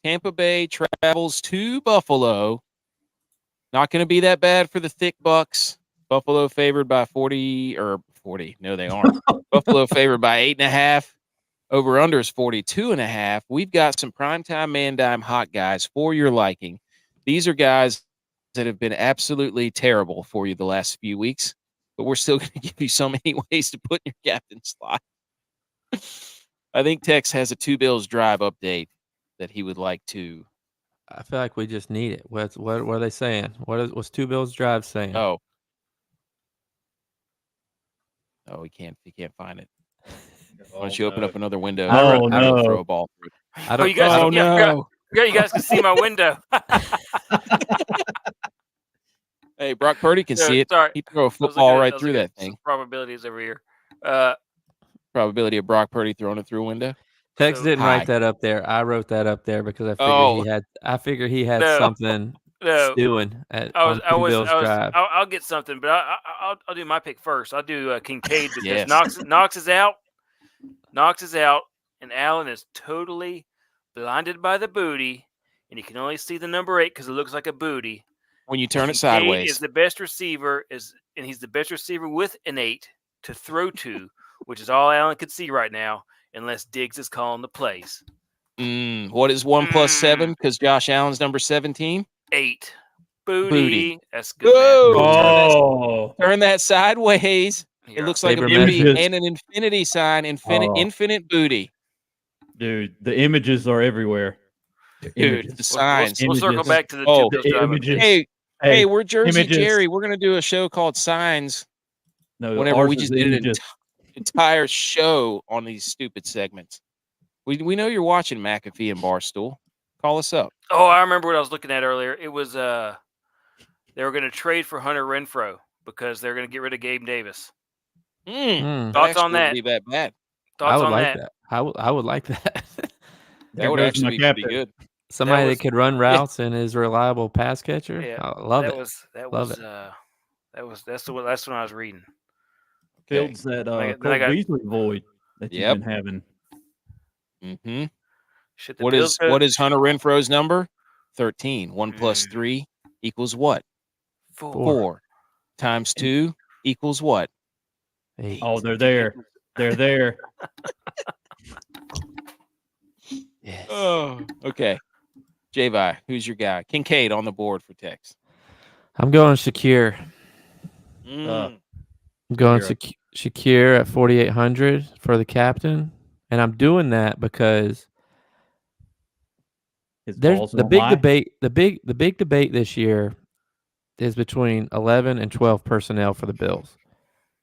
Speaker 1: Tampa Bay travels to Buffalo. Not going to be that bad for the thick Bucs. Buffalo favored by 40. No, they aren't. Buffalo favored by 8.5. Over under is 42.5. We've got some primetime man dime hot guys for your liking. These are guys that have been absolutely terrible for you the last few weeks, but we're still going to give you so many ways to put in your captain slot. I think Tex has a Two Bills Drive update that he would like to.
Speaker 3: I feel like we just need it. What are they saying? What's Two Bills Drive saying?
Speaker 1: Oh, he can't find it. Why don't you open up another window?
Speaker 5: Oh,
Speaker 1: and
Speaker 5: no.
Speaker 1: throw a ball through it.
Speaker 4: You guys,
Speaker 1: Oh, no.
Speaker 4: you guys can see my window.
Speaker 1: Hey, Brock Purdy can see it.
Speaker 4: Sorry.
Speaker 1: He'd throw a football right through that thing.
Speaker 4: Probabilities over here.
Speaker 1: Probability of Brock Purdy throwing it through a window.
Speaker 3: Tex didn't
Speaker 1: Hi.
Speaker 3: write that up there. I wrote that up there because I figured he had
Speaker 4: No.
Speaker 3: something stewing at on Two Bills Drive.
Speaker 4: I'll get something, but I'll do my pick first. I'll do Kincaid because
Speaker 1: Yes.
Speaker 4: Knox is out. Knox is out, and Allen is totally blinded by the booty, and you can only see the number 8 because it looks like a booty.
Speaker 1: When you turn it
Speaker 4: Kincaid
Speaker 1: sideways.
Speaker 4: is the best receiver, and he's the best receiver with an 8 to throw to, which is all Allen could see right now, unless Diggs is calling the plays.
Speaker 1: What is 1 plus 7? Because Josh Allen's number 17?
Speaker 4: 8. Booty. That's good.
Speaker 1: Whoa. Turn that sideways. It looks like a
Speaker 3: Saber
Speaker 1: booty
Speaker 5: messages.
Speaker 1: and an infinity sign. Infinite booty.
Speaker 5: Dude, the images are everywhere.
Speaker 1: Dude, the signs.
Speaker 4: We'll circle
Speaker 5: Images.
Speaker 4: back to the
Speaker 1: Oh,
Speaker 4: Two Bills Drive.
Speaker 5: images.
Speaker 1: Hey, we're Jersey
Speaker 5: images.
Speaker 1: Jerry. We're going to do a show called Signs.
Speaker 5: No,
Speaker 1: Whenever
Speaker 5: ours
Speaker 1: we
Speaker 5: is
Speaker 1: just did an
Speaker 5: images.
Speaker 1: entire show on these stupid segments. We know you're watching McAfee and Barstool. Call us up.
Speaker 4: Oh, I remember what I was looking at earlier. It was they were going to trade for Hunter Renfrow because they're going to get rid of Gabe Davis. Thoughts on that?
Speaker 1: Be that bad.
Speaker 3: I
Speaker 4: Thoughts
Speaker 3: would
Speaker 4: on
Speaker 3: like
Speaker 4: that?
Speaker 3: that. I would like that.
Speaker 1: That would
Speaker 5: goes
Speaker 1: actually
Speaker 5: my
Speaker 1: be pretty
Speaker 5: captain.
Speaker 1: good.
Speaker 3: Somebody
Speaker 4: was-
Speaker 3: that could run routes and is a reliable pass catcher.
Speaker 4: Yeah,
Speaker 3: I love it. Love
Speaker 4: That's when I was reading.
Speaker 5: Fills that
Speaker 4: I
Speaker 5: Cole
Speaker 4: got-
Speaker 5: Beasley void that you've
Speaker 1: Yep.
Speaker 5: been having.
Speaker 1: Mm-hmm.
Speaker 4: Shit, the
Speaker 1: What
Speaker 4: Bills
Speaker 1: is Hunter Renfro's number? 13. 1 plus 3 equals what? 4 times 2 equals what?
Speaker 3: 8.
Speaker 5: Oh, they're there. They're there.
Speaker 3: Yes.
Speaker 1: Oh, okay. J-Vi, who's your guy? Kincaid on the board for Tex.
Speaker 3: I'm going Shakir.
Speaker 1: Mm.
Speaker 3: I'm going
Speaker 5: Shakira.
Speaker 3: Shakir at 4,800 for the captain, and I'm doing that because
Speaker 5: His
Speaker 3: there's
Speaker 5: balls
Speaker 3: the
Speaker 5: don't
Speaker 3: big
Speaker 5: lie.
Speaker 3: debate. The big debate this year is between 11 and 12 personnel for the Bills.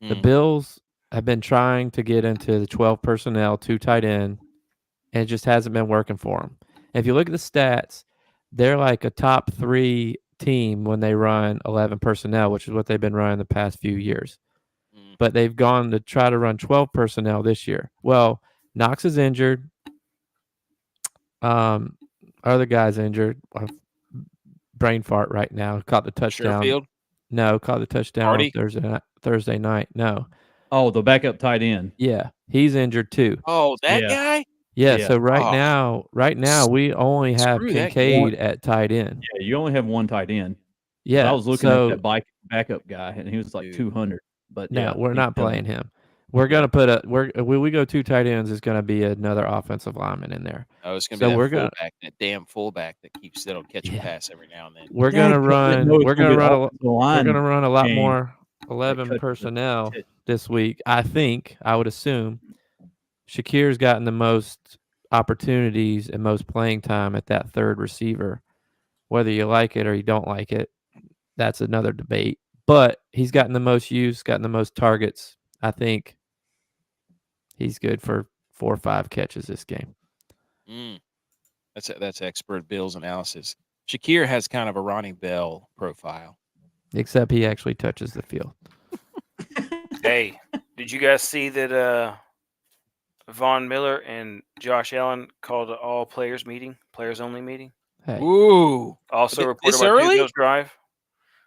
Speaker 3: The Bills have been trying to get into the 12 personnel, 2 tight end, and it just hasn't been working for them. If you look at the stats, they're like a top 3 team when they run 11 personnel, which is what they've been running the past few years. But they've gone to try to run 12 personnel this year. Well, Knox is injured. Other guy's injured. brain fart right now. Caught the touchdown.
Speaker 1: Sherfield?
Speaker 3: No, caught the touchdown on
Speaker 1: Hardy?
Speaker 3: Thursday night. No.
Speaker 5: Oh, the backup tight end.
Speaker 3: Yeah, he's injured too.
Speaker 1: Oh, that
Speaker 5: Yeah.
Speaker 1: guy?
Speaker 3: Yeah,
Speaker 5: Yeah.
Speaker 3: so right
Speaker 1: Oh.
Speaker 3: now we only have
Speaker 1: Screw that
Speaker 3: Kincaid at tight end.
Speaker 5: Yeah, you only have one tight end. 'Cause
Speaker 3: Yeah,
Speaker 5: I was looking at that backup guy, and he was like
Speaker 1: Dude.
Speaker 5: 200. But
Speaker 3: no,
Speaker 5: yeah,
Speaker 3: we're
Speaker 5: he's
Speaker 3: not
Speaker 5: done.
Speaker 3: playing him. We're gonna put when we go 2 tight ends, it's gonna be another offensive lineman in there.
Speaker 1: Oh, it's gonna
Speaker 3: So
Speaker 1: be
Speaker 3: we're
Speaker 1: that
Speaker 3: gonna-
Speaker 1: fullback, that damn fullback that'll catch
Speaker 3: Yeah.
Speaker 1: a pass every now and then.
Speaker 3: We're
Speaker 5: Dad
Speaker 3: gonna run.
Speaker 5: know it's
Speaker 3: We're
Speaker 5: gonna
Speaker 3: gonna
Speaker 5: be
Speaker 3: run.
Speaker 5: an offensive line
Speaker 3: We're gonna run a lot
Speaker 5: game
Speaker 3: more
Speaker 5: that
Speaker 3: 11
Speaker 5: cuts the
Speaker 3: personnel
Speaker 5: tip.
Speaker 3: this week. I think. I would assume Shakir's gotten the most opportunities and most playing time at that third receiver. Whether you like it or you don't like it, that's another debate. But he's gotten the most use, gotten the most targets. I think he's good for 4 or 5 catches this game.
Speaker 1: That's expert Bill's analysis. Shakir has kind of a Ronnie Bell profile.
Speaker 3: Except he actually touches the field.
Speaker 4: Hey, did you guys see that Von Miller and Josh Allen called an all players only meeting?
Speaker 3: Hey,
Speaker 1: Ooh.
Speaker 4: Also reported
Speaker 1: This
Speaker 4: by
Speaker 1: early?
Speaker 4: Two Bills Drive.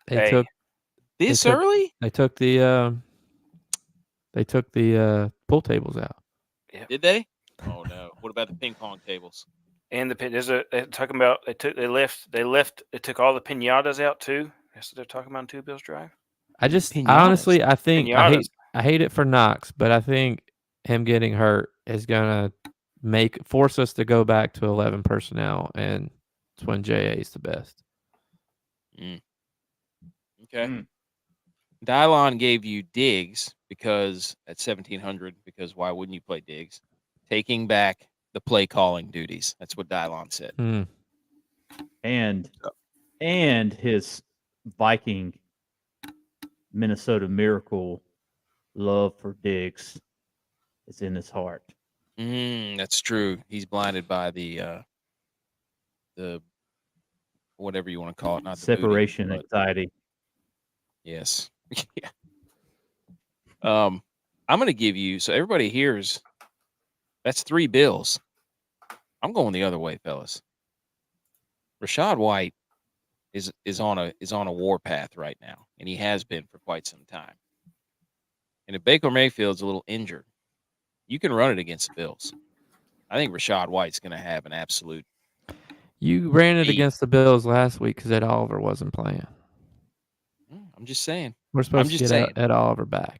Speaker 3: they
Speaker 4: Hey.
Speaker 3: took
Speaker 1: This
Speaker 3: took-
Speaker 1: early?
Speaker 3: they took the pool tables out.
Speaker 1: Did they? Oh no. What about the ping pong tables?
Speaker 4: And they're talking about they took all the pinatas out too. That's what they're talking about in Two Bills Drive.
Speaker 3: I
Speaker 1: Pinatas.
Speaker 3: honestly I think
Speaker 4: Pinatas.
Speaker 3: I hate it for Knox, but I think him getting hurt is gonna force us to go back to 11 personnel, and it's when JA is the best.
Speaker 1: Okay.
Speaker 5: Mm.
Speaker 1: DYLON gave you Diggs because at 1,700, because why wouldn't you play Diggs? Taking back the play calling duties. That's what DYLON said.
Speaker 5: And his Viking Minnesota Miracle love for Diggs is in his heart.
Speaker 1: That's true. He's blinded by the whatever you want to call it, not the booty,
Speaker 5: Separation
Speaker 1: but-
Speaker 5: anxiety.
Speaker 1: Yes. Yeah. I'm going to give you, so everybody hears, that's 3 Bills. I'm going the other way, fellas. Rachaad White is on a warpath right now, and he has been for quite some time. And if Baker Mayfield's a little injured, you can run it against the Bills. I think Rachaad White's going to have an absolute.
Speaker 3: You ran it
Speaker 1: Eight.
Speaker 3: against the Bills last week because Ed Oliver wasn't playing.
Speaker 1: I'm just saying.
Speaker 3: We're supposed to
Speaker 1: just
Speaker 3: get
Speaker 1: saying.
Speaker 3: Ed Oliver back.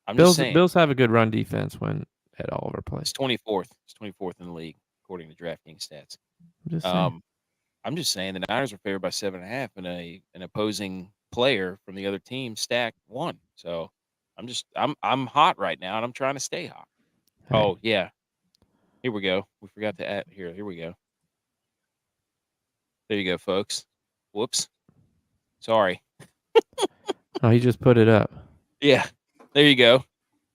Speaker 1: I'm just
Speaker 3: Bills
Speaker 1: saying.
Speaker 3: Bills have a good run defense when Ed Oliver plays.
Speaker 1: It's 24th. It's 24th in the league according to DraftKings stats.
Speaker 3: I'm just saying.
Speaker 1: I'm just saying the Niners are favored by 7.5, and an opposing player from the other team stacked 1. So I'm hot right now, and I'm trying to stay hot.
Speaker 3: Hey.
Speaker 1: Oh yeah, here we go. We forgot to add here. Here we go. There you go, folks. Whoops. Sorry.
Speaker 3: Oh, he just put it up.
Speaker 1: Yeah, there you go.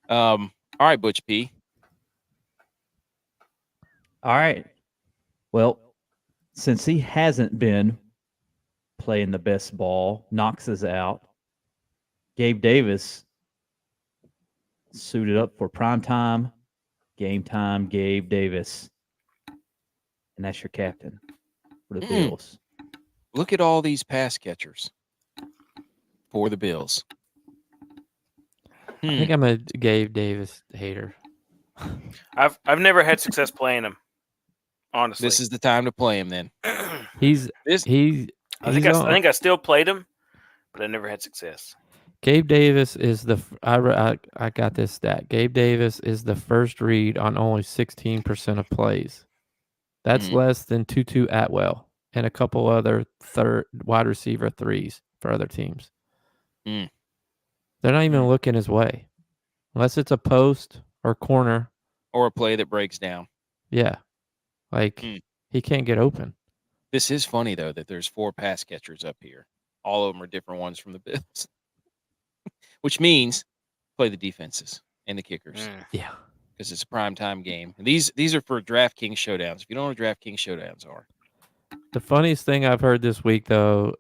Speaker 1: All right, Butch P.
Speaker 5: All right. Well, since he hasn't been playing the best ball, Knox is out. Gabe Davis suited up for prime time, game time. Gabe Davis, and that's your captain for the Bills.
Speaker 1: Look at all these pass catchers for the Bills.
Speaker 3: I think I'm a Gabe Davis hater.
Speaker 4: I've never had success playing him. Honestly,
Speaker 1: This is the time to play him. Then
Speaker 4: I think I still played him, but I never had success.
Speaker 3: Gabe Davis is I got this stat. Gabe Davis is the first read on only 16% of plays. That's less than Tutu Atwell and a couple other third wide receiver 3s for other teams. They're not even looking his way, unless it's a post or corner
Speaker 1: or a play that breaks down.
Speaker 3: Yeah, like he can't get open.
Speaker 1: This is funny though that there's 4 pass catchers up here. All of them are different ones from the Bills, which means play the defenses and the kickers.
Speaker 3: Yeah,
Speaker 1: because it's a primetime game. And these are for DraftKings Showdowns. If you don't know what DraftKings Showdowns are.
Speaker 3: The funniest thing I've heard this week, though,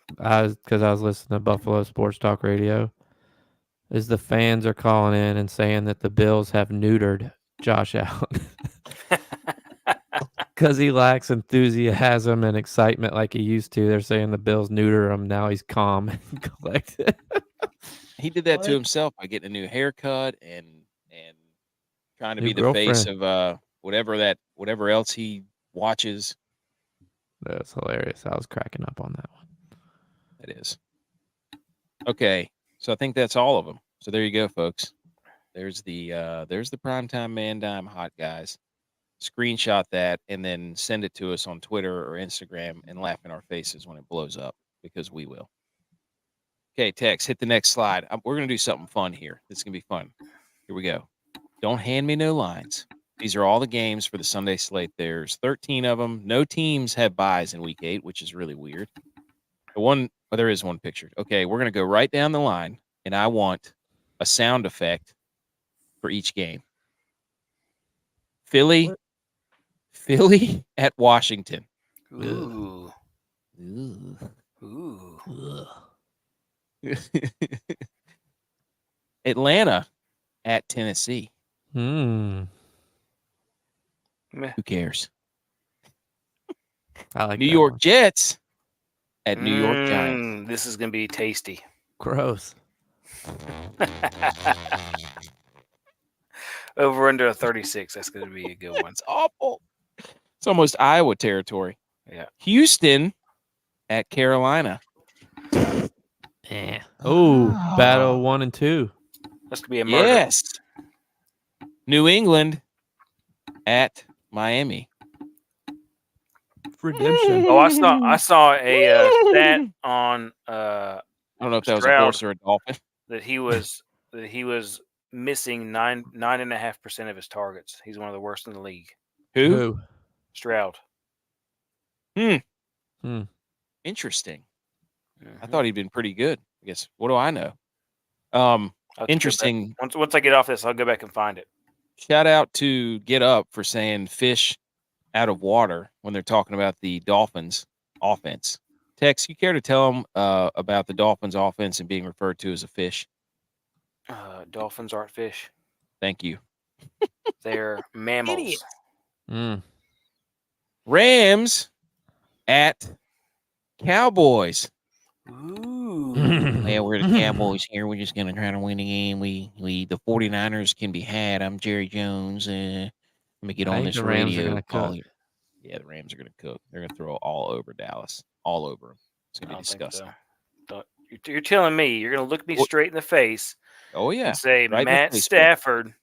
Speaker 3: because I was listening to Buffalo Sports Talk Radio, is the fans are calling in and saying that the Bills have neutered Josh Allen. because he lacks enthusiasm and excitement like he used to. They're saying the Bills neuter him. Now he's calm and collected.
Speaker 1: He did that to
Speaker 5: What?
Speaker 1: himself by getting a new haircut and trying to
Speaker 3: New
Speaker 1: be the face
Speaker 3: girlfriend.
Speaker 1: of whatever else he watches.
Speaker 3: That's hilarious. I was cracking up on that one.
Speaker 1: It is. Okay, so I think that's all of them. So there you go, folks. There's the primetime man dime hot guys. Screenshot that and then send it to us on Twitter or Instagram and laugh in our faces when it blows up, because we will. Okay, Tex, hit the next slide. We're going to do something fun here. This is going to be fun. Here we go. Don't hand me no lines. These are all the games for the Sunday slate. There's 13 of them. No teams have buys in week 8, which is really weird. There is one pictured. Okay, we're going to go right down the line, and I want a sound effect for each game. Philly at Washington.
Speaker 4: Ooh. Ooh.
Speaker 1: Atlanta at Tennessee.
Speaker 3: Hmm.
Speaker 4: Meh.
Speaker 1: Who cares?
Speaker 3: I like
Speaker 1: New
Speaker 3: that
Speaker 1: York
Speaker 3: one.
Speaker 1: Jets at New York Giants.
Speaker 4: This is going to be tasty.
Speaker 3: Gross.
Speaker 4: Over under a 36. That's going to be a good one.
Speaker 1: It's awful. It's almost Iowa territory.
Speaker 4: Yeah.
Speaker 1: Houston at Carolina.
Speaker 3: Oh, battle 1 and 2.
Speaker 4: That's going to be a murder.
Speaker 1: Yes. New England at Miami.
Speaker 3: Redemption.
Speaker 4: Oh, I saw a stat on
Speaker 1: I don't know if that was a
Speaker 4: Stroud.
Speaker 1: horse or a dolphin.
Speaker 4: that he was missing 9.5% of his targets. He's one of the worst in the league.
Speaker 1: Who?
Speaker 4: Stroud.
Speaker 1: Interesting. I
Speaker 4: Mhm.
Speaker 1: thought he'd been pretty good. I guess. What do I know?
Speaker 4: I'll have to go back.
Speaker 1: Interesting.
Speaker 4: Once I get off this, I'll go back and find it.
Speaker 1: Shout out to Get Up for saying fish out of water when they're talking about the Dolphins offense. Tex, you care to tell them about the Dolphins offense and being referred to as a fish?
Speaker 4: Dolphins aren't fish.
Speaker 1: Thank you.
Speaker 4: They're mammals.
Speaker 1: Idiot.
Speaker 3: Mm.
Speaker 1: Rams at Cowboys.
Speaker 4: Ooh.
Speaker 1: Yeah, we're the Cowboys here. We're just gonna try to win the game. The 49ers can be had. I'm Jerry Jones. Let me get
Speaker 3: I
Speaker 1: on
Speaker 3: think
Speaker 1: this
Speaker 3: the Rams are
Speaker 1: radio
Speaker 3: gonna
Speaker 1: call
Speaker 3: cook.
Speaker 1: here. Yeah, the Rams are gonna cook. They're gonna throw all over Dallas. All over them. It's
Speaker 4: I
Speaker 1: gonna be
Speaker 4: don't think
Speaker 1: disgusting.
Speaker 4: so. You're telling me you're going to look me
Speaker 1: What?
Speaker 4: straight in the face
Speaker 1: Oh yeah.
Speaker 4: and say
Speaker 1: Right in the
Speaker 4: Matt
Speaker 1: face, bro.
Speaker 4: Stafford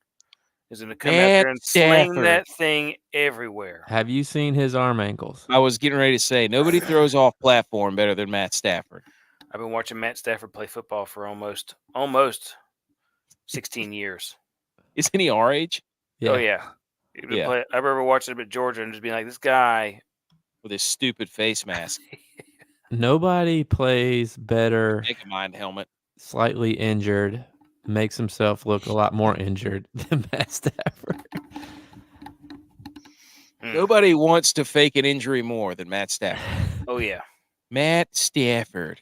Speaker 4: is going to come out
Speaker 1: Matt
Speaker 4: there and sling
Speaker 1: Stafford.
Speaker 4: that thing everywhere.
Speaker 3: Have you seen his arm angles?
Speaker 1: I was getting ready to say nobody throws off platform better than Matt Stafford.
Speaker 4: I've been watching Matt Stafford play football for almost 16 years.
Speaker 1: Isn't he our age?
Speaker 4: Oh yeah.
Speaker 1: Yeah.
Speaker 4: I remember watching him at Georgia and just being like, this guy.
Speaker 1: With his stupid face mask.
Speaker 3: Nobody plays better,
Speaker 1: Take a mind helmet.
Speaker 3: slightly injured, makes himself look a lot more injured than Matt Stafford.
Speaker 1: Nobody wants to fake an injury more than Matt Stafford.
Speaker 4: Oh yeah.
Speaker 1: Matt Stafford.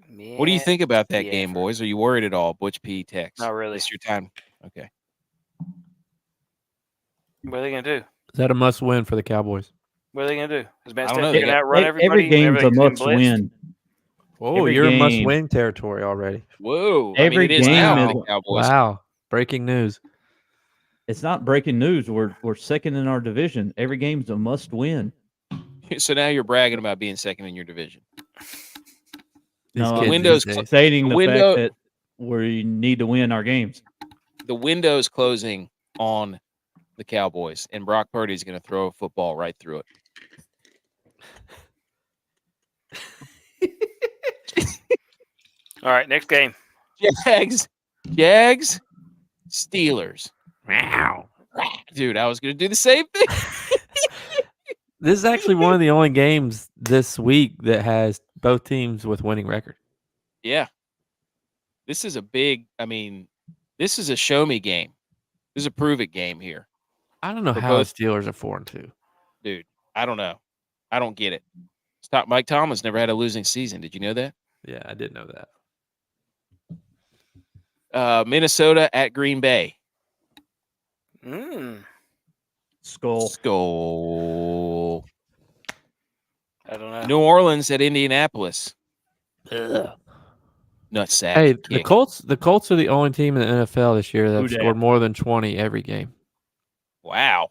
Speaker 1: What do you think about that game, boys? Are you worried at all? Butch P. Tex.
Speaker 4: Not really.
Speaker 1: It's your time. Okay.
Speaker 4: What are they going to do?
Speaker 3: Is that a must win for the Cowboys?
Speaker 4: What are they going to do? Is Matt
Speaker 1: I don't know.
Speaker 4: Stafford going to outrun everybody?
Speaker 5: Every game's a
Speaker 4: whenever they get
Speaker 5: must
Speaker 4: blitzed?
Speaker 5: win.
Speaker 3: Oh,
Speaker 5: Every
Speaker 3: you're in must
Speaker 5: game-
Speaker 3: win territory already.
Speaker 1: Whoa.
Speaker 5: Every
Speaker 1: it is
Speaker 5: game
Speaker 1: now
Speaker 5: is-
Speaker 1: for the Cowboys.
Speaker 3: Wow. Breaking news.
Speaker 5: It's not breaking news. We're second in our division. Every game's a must win.
Speaker 1: So now you're bragging about being second in your division.
Speaker 3: These
Speaker 5: No,
Speaker 3: kids
Speaker 1: Windows
Speaker 3: these days.
Speaker 5: Stating the
Speaker 1: window-
Speaker 5: fact that we need to win our games.
Speaker 1: The window's closing on the Cowboys, and Brock Purdy's going to throw a football right through it.
Speaker 4: All right, next game.
Speaker 1: Jags, Steelers. Wow. Dude, I was going to do the same thing.
Speaker 3: This is actually one of the only games this week that has both teams with winning record.
Speaker 1: Yeah. This is this is a show me game. This is a prove it game here.
Speaker 3: I don't know
Speaker 1: For
Speaker 3: how
Speaker 1: both-
Speaker 3: the Steelers are 4-2.
Speaker 1: Dude, I don't know. I don't get it. Mike Tomlin's never had a losing season. Did you know that?
Speaker 3: Yeah, I did know that.
Speaker 1: Minnesota at Green Bay.
Speaker 5: Skull.
Speaker 4: I don't know.
Speaker 1: New Orleans at Indianapolis. Nutsack.
Speaker 3: Hey,
Speaker 1: kick.
Speaker 3: the Colts are the only team in the NFL this year that have
Speaker 5: Who dat?
Speaker 3: scored more than 20 every game.
Speaker 1: Wow.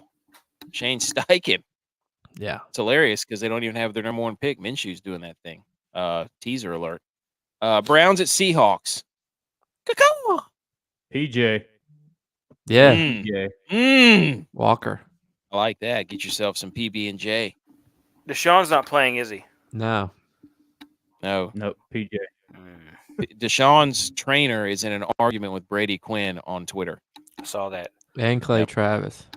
Speaker 1: Shane Steichen.
Speaker 3: Yeah.
Speaker 1: It's hilarious because they don't even have their number one pick. Minshew's doing that thing. Teaser alert. Browns at Seahawks. Caw-caw.
Speaker 5: PJ.
Speaker 3: Yeah.
Speaker 5: PJ.
Speaker 3: Walker.
Speaker 1: I like that. Get yourself some PB&J.
Speaker 4: Deshaun's not playing, is he?
Speaker 3: No.
Speaker 1: No.
Speaker 5: Nope. PJ.
Speaker 1: Deshaun's trainer is in an argument with Brady Quinn on Twitter.
Speaker 4: I saw that.
Speaker 3: And Clay
Speaker 1: Yep.
Speaker 3: Travis.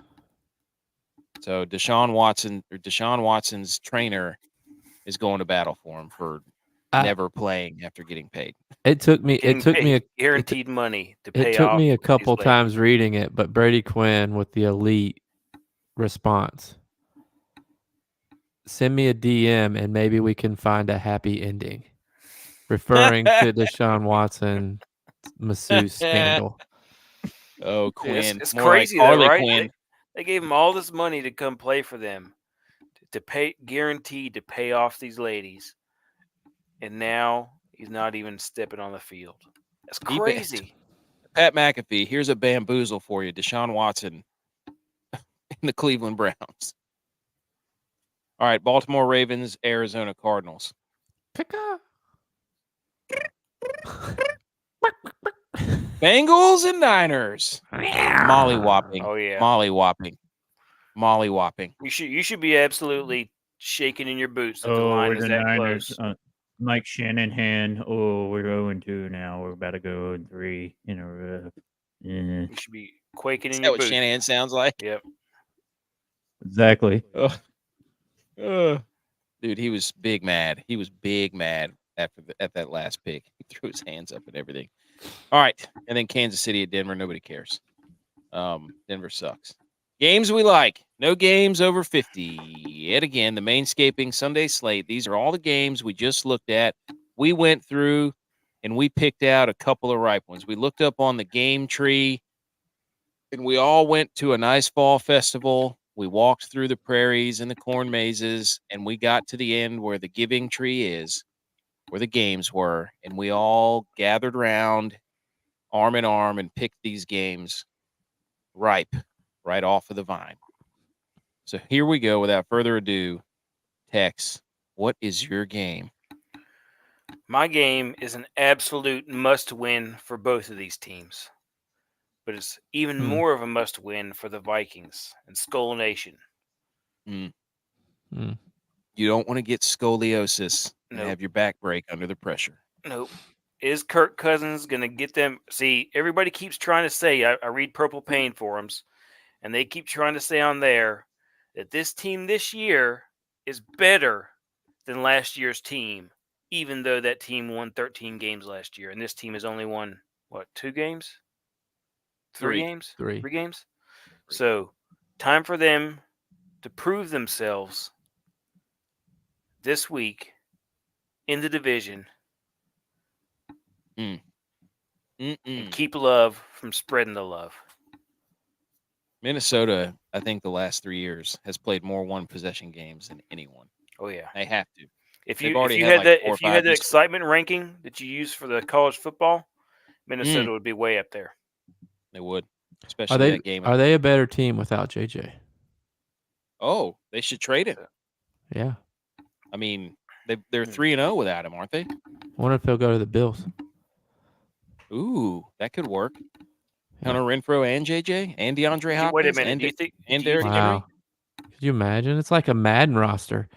Speaker 1: So Deshaun Watson's trainer is going to battle for him for never playing after getting paid.
Speaker 3: It took me
Speaker 4: Guaranteed money to pay off.
Speaker 3: It took me a
Speaker 4: these
Speaker 3: couple
Speaker 4: ladies.
Speaker 3: times reading it, but Brady Quinn with the elite response. Send me a DM and maybe we can find a happy ending. Referring to Deshaun Watson masseuse scandal.
Speaker 1: Oh, Quinn.
Speaker 4: It's
Speaker 1: More
Speaker 4: crazy,
Speaker 1: like
Speaker 4: though,
Speaker 1: Harley
Speaker 4: right?
Speaker 1: Quinn.
Speaker 4: They gave him all this money to come play for them, to pay, guaranteed to pay off these ladies, and now he's not even stepping on the field. That's
Speaker 1: He
Speaker 4: crazy.
Speaker 1: Pat McAfee, here's a bamboozle for you. Deshaun Watson in the Cleveland Browns. All right, Baltimore Ravens, Arizona Cardinals.
Speaker 3: Pick up.
Speaker 1: Bengals and Niners. Molly-whopping.
Speaker 4: Oh yeah,
Speaker 1: Molly-whopping. Molly-whopping.
Speaker 4: you should be absolutely shaking in your boots that the
Speaker 5: Oh,
Speaker 4: line
Speaker 5: we're
Speaker 4: is
Speaker 5: the
Speaker 4: that
Speaker 5: Niners.
Speaker 4: close.
Speaker 5: Mike Shanahan. Oh, we're 0-2 now. We're about to go 0-3 in a row. Yeah.
Speaker 4: You should be quaking
Speaker 1: Is
Speaker 4: in
Speaker 1: that
Speaker 4: your
Speaker 1: what
Speaker 4: boots.
Speaker 1: Shanahan sounds like?
Speaker 4: Yep.
Speaker 5: Exactly.
Speaker 1: Dude, he was big mad. He was big mad at that last pick. He threw his hands up and everything. All right, and then Kansas City at Denver. Nobody cares. Denver sucks. Games we like. No games over 50. Yet again, the Mainscaping Sunday slate. These are all the games we just looked at. We went through and we picked out a couple of ripe ones. We looked up on the game tree and we all went to a nice fall festival. We walked through the prairies and the corn mazes, and we got to the end where the giving tree is, where the games were, and we all gathered around arm in arm and picked these games ripe right off of the vine. So here we go. Without further ado, Tex, what is your game?
Speaker 4: My game is an absolute must-win for both of these teams, but it's even more of a must-win for the Vikings and Skull Nation.
Speaker 1: You don't want to get scoliosis and have your back break under the pressure.
Speaker 4: Nope. Is Kirk Cousins going to get them? See, everybody keeps trying to say, I read Purple Pain forums, and they keep trying to say on there that this team this year is better than last year's team, even though that team won 13 games last year, and this team has only won, what, 2 games? 3 games?
Speaker 3: 3
Speaker 4: games? So, time for them to prove themselves this week in the division and keep love from spreading the love.
Speaker 1: Minnesota, I think the last 3 years has played more one-possession games than anyone.
Speaker 4: Oh yeah,
Speaker 1: they have to.
Speaker 4: If
Speaker 1: They've
Speaker 4: you
Speaker 1: already
Speaker 4: had
Speaker 1: like
Speaker 4: that excitement ranking that you use for the college football, Minnesota would be way up there.
Speaker 1: They would, especially that game.
Speaker 3: Are they a better team without JJ?
Speaker 1: Oh, they should trade him.
Speaker 3: Yeah.
Speaker 1: I mean, they're 3-0 without him, aren't they?
Speaker 3: I wonder if he'll go to the Bills.
Speaker 1: Ooh, that could work. Hunter Renfrow and JJ and DeAndre Hopkins.
Speaker 4: Wait a minute. Do you think
Speaker 1: Derrick Henry?
Speaker 3: Could you imagine? It's like a Madden roster.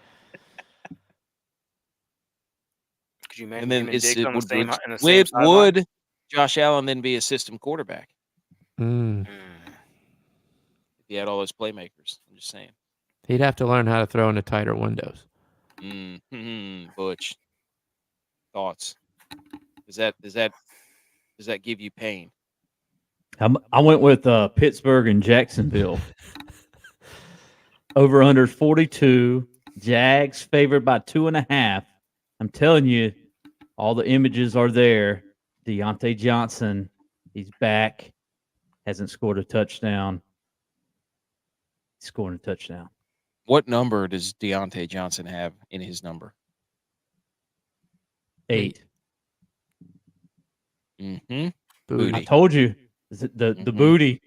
Speaker 4: Could you imagine?
Speaker 1: And then
Speaker 4: would
Speaker 1: Josh Allen then be a system quarterback?
Speaker 3: If
Speaker 1: he had all those playmakers. I'm just saying.
Speaker 3: He'd have to learn how to throw into tighter windows.
Speaker 1: Butch, thoughts? Does that give you pain?
Speaker 5: I went with Pittsburgh and Jacksonville. Over under 42. Jags favored by 2.5. I'm telling you, all the images are there. Deontay Johnson, he's back. Hasn't scored a touchdown. He's scoring a touchdown.
Speaker 1: What number does Deontay Johnson have in his number?
Speaker 5: 8.
Speaker 1: Mm-hmm.
Speaker 5: I
Speaker 1: Booty.
Speaker 5: told you. The
Speaker 1: Mhm.
Speaker 5: booty.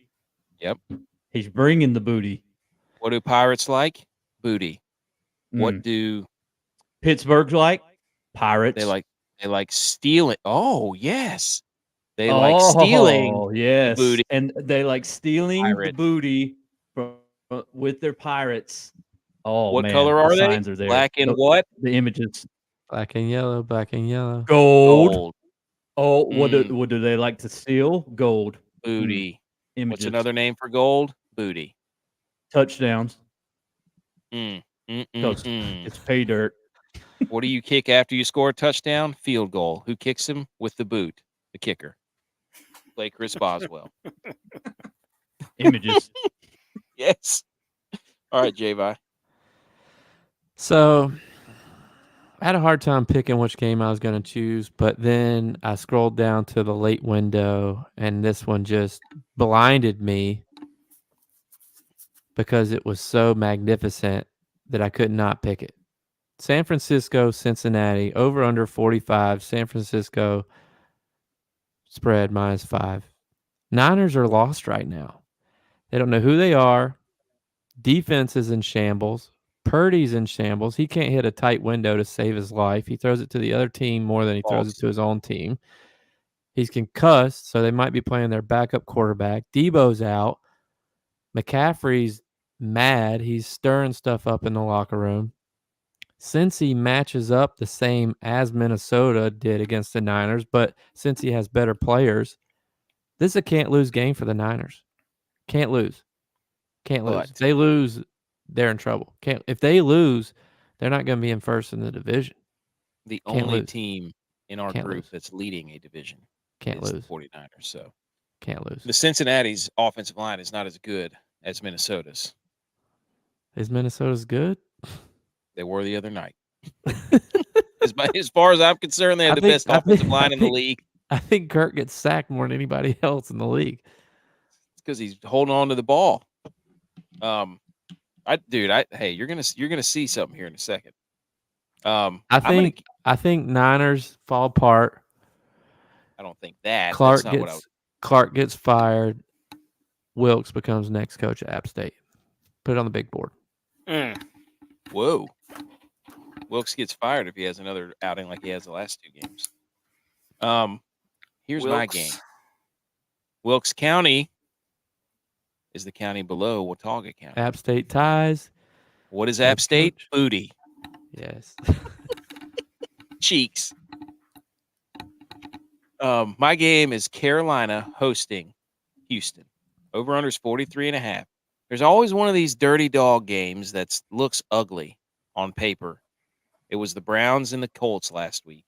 Speaker 1: Yep.
Speaker 5: He's bringing the booty.
Speaker 1: What do Pirates like? Booty. What
Speaker 5: Mm.
Speaker 1: do
Speaker 5: Pittsburgh's like? Pirates.
Speaker 1: they like stealing? Oh, yes. They like stealing
Speaker 5: yes.
Speaker 1: booty.
Speaker 5: And they like stealing the
Speaker 1: Pirates.
Speaker 5: booty with their pirates. Oh,
Speaker 1: What
Speaker 5: man.
Speaker 1: color
Speaker 5: the
Speaker 1: are they?
Speaker 5: signs are there.
Speaker 1: Black and what?
Speaker 5: The images.
Speaker 3: Black and yellow, black and yellow.
Speaker 5: Gold. Oh, what
Speaker 1: Mm.
Speaker 5: do they like to steal? Gold.
Speaker 1: Booty.
Speaker 5: Images.
Speaker 1: What's another name for gold? Booty.
Speaker 5: Touchdowns.
Speaker 1: Mm.
Speaker 5: Because
Speaker 1: Mm-mm-mm.
Speaker 5: it's pay dirt.
Speaker 1: What do you kick after you score a touchdown? Field goal. Who kicks him with the boot? The kicker. Play Chris Boswell.
Speaker 5: Images.
Speaker 1: Yes. All right, J-Vi.
Speaker 3: So I had a hard time picking which game I was going to choose, but then I scrolled down to the late window, and this one just blinded me because it was so magnificent that I could not pick it. San Francisco, Cincinnati, over under 45. San Francisco spread -5. Niners are lost right now. They don't know who they are. Defense is in shambles. Purdy's in shambles. He can't hit a tight window to save his life. He throws it to the other team more than he throws it to his own team. He's concussed, so they might be playing their backup quarterback. Debo's out. McCaffrey's mad. He's stirring stuff up in the locker room. Since he matches up the same as Minnesota did against the Niners, but since he has better players, this is a can't-lose game for the Niners. Can't lose. Can't lose. If they lose, they're in trouble. If they lose, they're not going to be in first in the division.
Speaker 1: The only team in our group that's leading a division is the 49ers. So
Speaker 3: can't lose.
Speaker 1: The Cincinnati's offensive line is not as good as Minnesota's.
Speaker 3: Is Minnesota's good?
Speaker 1: They were the other night. As far as I'm concerned, they have the best offensive line in the league.
Speaker 3: I think Kirk gets sacked more than anybody else in the league.
Speaker 1: It's because he's holding on to the ball. Hey, you're gonna see something here in a second.
Speaker 3: I think Niners fall apart.
Speaker 1: I don't think that.
Speaker 3: Clark gets fired. Wilkes becomes next coach at App State. Put it on the big board.
Speaker 1: Whoa. Wilkes gets fired if he has another outing like he has the last 2 games. Here's my game. Wilkes County is the county below Watauga County.
Speaker 3: App State ties.
Speaker 1: What is App State? Coach. Booty.
Speaker 3: Yes.
Speaker 1: Cheeks. My game is Carolina hosting Houston. Over-under's 43.5. There's always one of these dirty dog games that looks ugly on paper. It was the Browns and the Colts last week.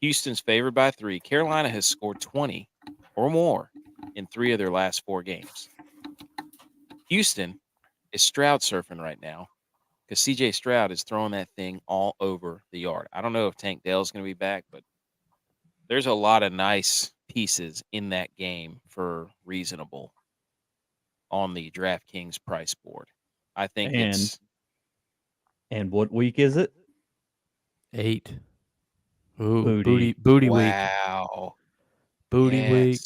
Speaker 1: Houston's favored by 3. Carolina has scored 20 or more in 3 of their last 4 games. Houston is Stroud surfing right now because C.J. Stroud is throwing that thing all over the yard. I don't know if Tank Dell's going to be back, but there's a lot of nice pieces in that game for reasonable on the DraftKings price board. I think
Speaker 5: And what week is it?
Speaker 3: 8. Ooh,
Speaker 5: booty
Speaker 3: week.
Speaker 1: Wow.
Speaker 3: Booty week.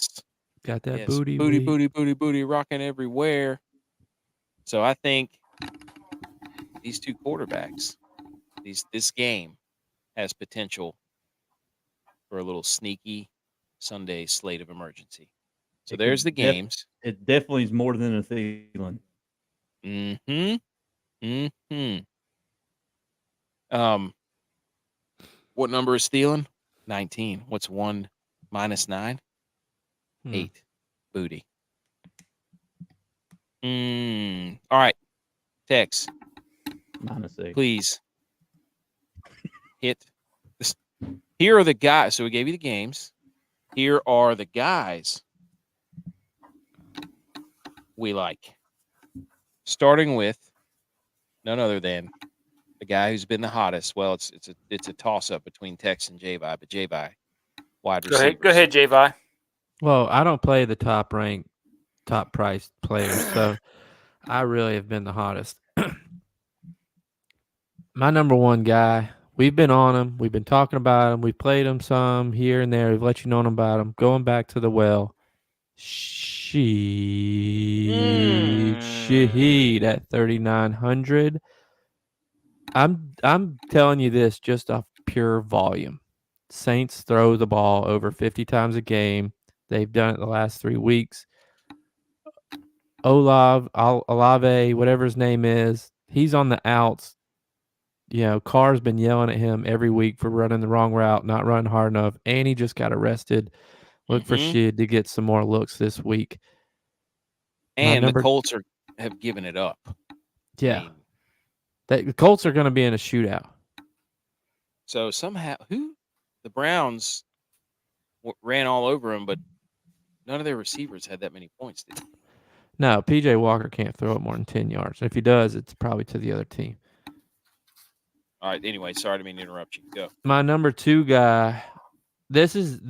Speaker 3: Got that booty week.
Speaker 1: Booty rocking everywhere. So I think these 2 quarterbacks, this game has potential for a little sneaky Sunday slate of emergency. So there's the games.
Speaker 5: It definitely is more than a Thielen.
Speaker 1: What number is Thielen? 19. What's 1 minus 9? 8. Booty. All right. Tex.
Speaker 5: -6.
Speaker 1: Please. Hit. Here are the guys. So we gave you the games. Here are the guys we like. Starting with none other than the guy who's been the hottest. Well, it's a toss-up between Tex and J-Vi, but J-Vi, wide receiver.
Speaker 4: Go ahead, J-Vi.
Speaker 3: Well, I don't play the top-ranked, top-priced players, so I really have been the hottest. My number one guy. We've been on him. We've been talking about him. We've played him some here and there. We've let you know about him. Going back to the well. Shaheed at 3,900. I'm telling you this just off pure volume. Saints throw the ball over 50 times a game. They've done it the last 3 weeks. Olave, whatever his name is, he's on the outs. Carr's been yelling at him every week for running the wrong route, not running hard enough, and he just got arrested. Look for Shid to get some more looks this week.
Speaker 1: And the Colts have given it up.
Speaker 3: Yeah. The Colts are going to be in a shootout.
Speaker 1: So somehow, the Browns ran all over them, but none of their receivers had that many points, did they?
Speaker 3: No, P.J. Walker can't throw it more than 10 yards. If he does, it's probably to the other team.
Speaker 1: All right. Anyway, sorry to interrupt you. Go.
Speaker 3: My number 2 guy. This is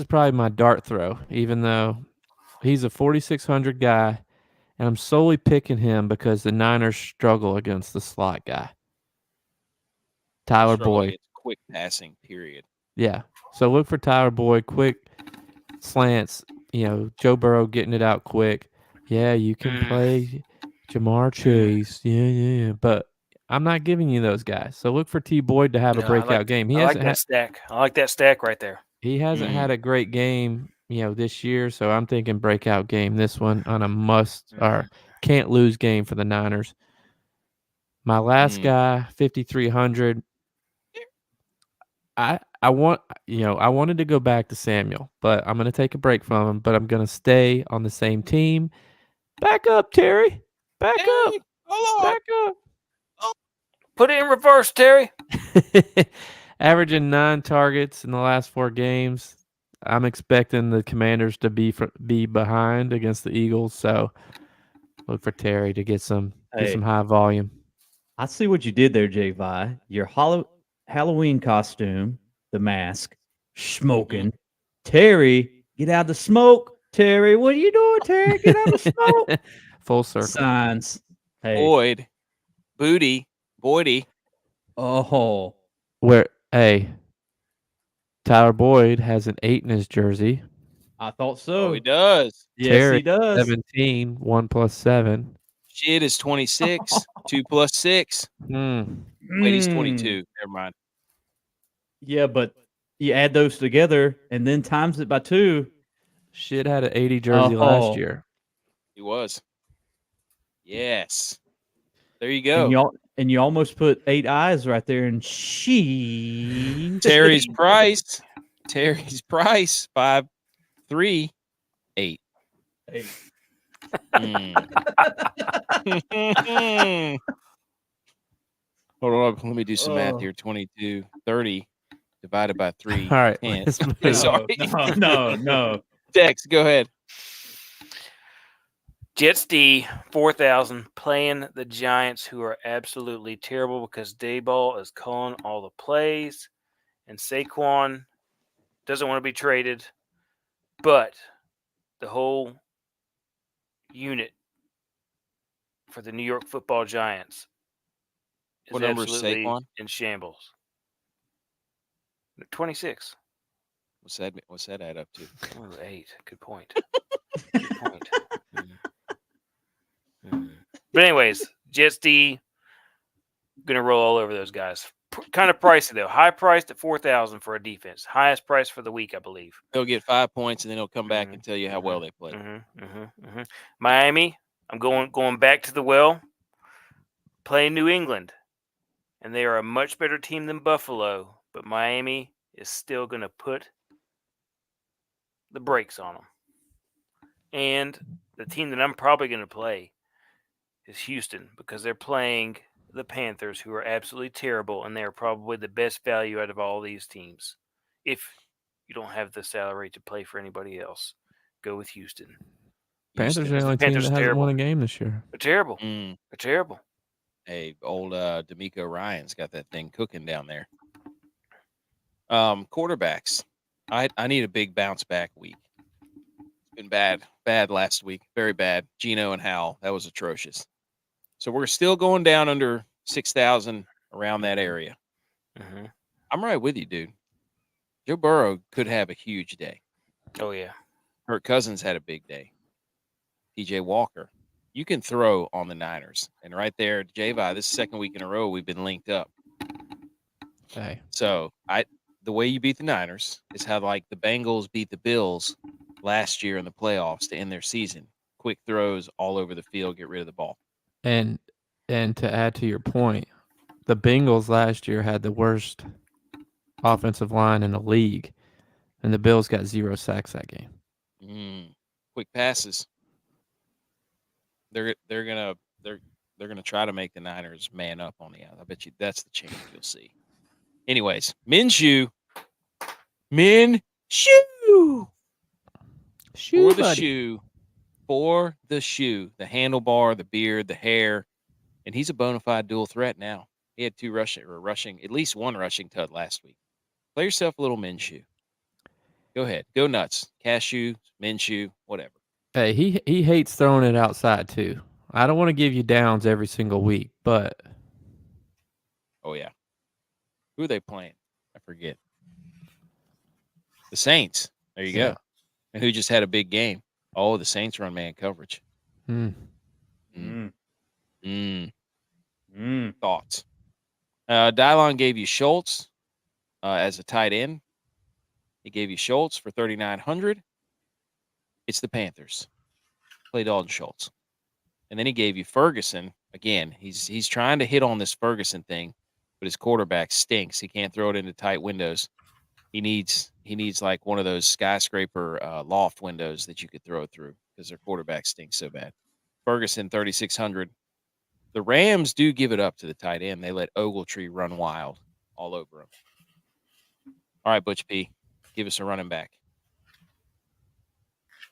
Speaker 3: probably my dart throw, even though he's a 4,600 guy, and I'm solely picking him because the Niners struggle against the slot guy, Tyler Boyd.
Speaker 1: It's quick passing, period.
Speaker 3: Yeah. So look for Tyler Boyd, quick slants. Joe Burrow getting it out quick. Yeah, you can play Jamar Chase. Yeah. But I'm not giving you those guys. So look for T. Boyd to have a breakout game.
Speaker 4: I like that stack. I like that stack right there.
Speaker 3: He hasn't had a great game, this year. So I'm thinking breakout game. This one on a must or can't lose game for the Niners. My last guy, 5,300. I wanted to go back to Samuel, but I'm going to take a break from him. But I'm going to stay on the same team. Back up, Terry. Back up. Back up.
Speaker 4: Put it in reverse, Terry.
Speaker 3: Averaging 9 targets in the last 4 games. I'm expecting the Commanders to be behind against the Eagles. So look for Terry to get some high volume.
Speaker 5: I see what you did there, J-Vi. Your Halloween costume, the mask, smoking. Terry, get out of the smoke. Terry, what are you doing, Terry? Get out of the smoke.
Speaker 3: Full circle.
Speaker 5: Signs. Hey.
Speaker 1: Boydy.
Speaker 5: Oh.
Speaker 3: Tyler Boyd has an 8 in his jersey.
Speaker 5: I thought so.
Speaker 1: Oh, he does.
Speaker 5: Yes,
Speaker 3: Terry,
Speaker 5: he does.
Speaker 3: 17, 1 + 7.
Speaker 1: Shit is 26, 2 + 6. Wait, he's 22. Never mind.
Speaker 5: Yeah, but you add those together and then times it by 2.
Speaker 3: Shit had an 80 jersey last year.
Speaker 1: He was. Yes. There you go.
Speaker 5: And you almost put 8 eyes right there and
Speaker 1: Terry's price. 538. Hold on, let me do some math here. 22, 30 divided by 3.
Speaker 3: All right.
Speaker 1: 10.
Speaker 5: Sorry. No.
Speaker 1: Dex, go ahead.
Speaker 4: Jets D, 4,000, playing the Giants, who are absolutely terrible because Dayball is calling all the plays, and Saquon doesn't want to be traded, but the whole unit for the New York Football Giants is
Speaker 1: What number is
Speaker 4: absolutely
Speaker 1: Saquon?
Speaker 4: in shambles. 26.
Speaker 1: What's that add up to?
Speaker 4: Oh, 8. Good point. Good point. But anyways, Jets D, gonna roll all over those guys. Kind of pricey though. High priced at 4,000 for a defense. Highest price for the week, I believe.
Speaker 1: They'll get 5 points and then he'll come back and tell you how well they played.
Speaker 4: Miami, I'm going back to the well. Playing New England, and they are a much better team than Buffalo. But Miami is still gonna put the brakes on them. And the team that I'm probably gonna play is Houston, because they're playing the Panthers, who are absolutely terrible, and they're probably the best value out of all these teams. If you don't have the salary to play for anybody else, go with Houston.
Speaker 3: Panthers are the only team that hasn't won a game this year.
Speaker 4: They're terrible. They're terrible.
Speaker 1: Hey, old D'Amico Ryan's got that thing cooking down there. Quarterbacks. I need a big bounce back week. It's been bad last week. Very bad. Geno and Howell. That was atrocious. So we're still going down under 6,000 around that area.
Speaker 4: Mm-hmm.
Speaker 1: I'm right with you, dude. Joe Burrow could have a huge day.
Speaker 4: Oh yeah.
Speaker 1: Kirk Cousins had a big day. TJ Walker. You can throw on the Niners. And right there, J-Vi, this is the second week in a row we've been linked up.
Speaker 3: Hey.
Speaker 1: So the way you beat the Niners is how like the Bengals beat the Bills last year in the playoffs to end their season. Quick throws all over the field, get rid of the ball.
Speaker 3: And to add to your point, the Bengals last year had the worst offensive line in the league, and the Bills got 0 sacks that game.
Speaker 1: Quick passes. They're gonna try to make the Niners man up on the out. I bet you that's the change you'll see. Anyways, Minshew. For the shoe. For the shoe. The handlebar, the beard, the hair. And he's a bona fide dual threat now. He had at least one rushing tut last week. Play yourself a little Minshew. Go ahead. Go nuts. Cashew, Minshew, whatever.
Speaker 3: Hey, he hates throwing it outside too. I don't want to give you downs every single week, but
Speaker 1: Oh yeah. Who are they playing? I forget. The Saints. There you
Speaker 3: Yeah.
Speaker 1: go. And who just had a big game? Oh, the Saints run man coverage. Thoughts? DYLON gave you Schultz as a tight end. He gave you Schultz for 3,900. It's the Panthers. Play Dalton Schultz. And then he gave you Ferguson. Again, he's trying to hit on this Ferguson thing, but his quarterback stinks. He can't throw it into tight windows. He needs like one of those skyscraper loft windows that you could throw it through because their quarterback stinks so bad. Ferguson, 3,600. The Rams do give it up to the tight end. They let Ogletree run wild all over him. All right, Butch P, give us a running back.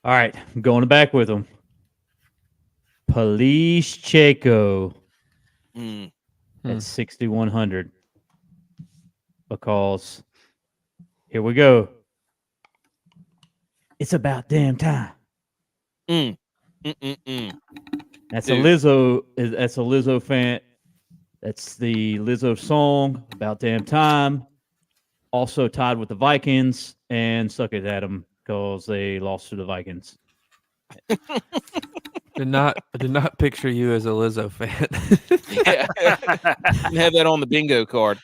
Speaker 5: All right, I'm going back with him. Police Chaco at 6,100. Because here we go. It's about damn time.
Speaker 1: Mm.
Speaker 5: That's
Speaker 1: Dude.
Speaker 5: a Lizzo. That's a Lizzo fan. That's the Lizzo song "About Damn Time." Also tied with the Vikings, and suck it at them because they lost to the Vikings.
Speaker 3: did not picture you as a Lizzo fan.
Speaker 1: Yeah, you have that on the bingo card.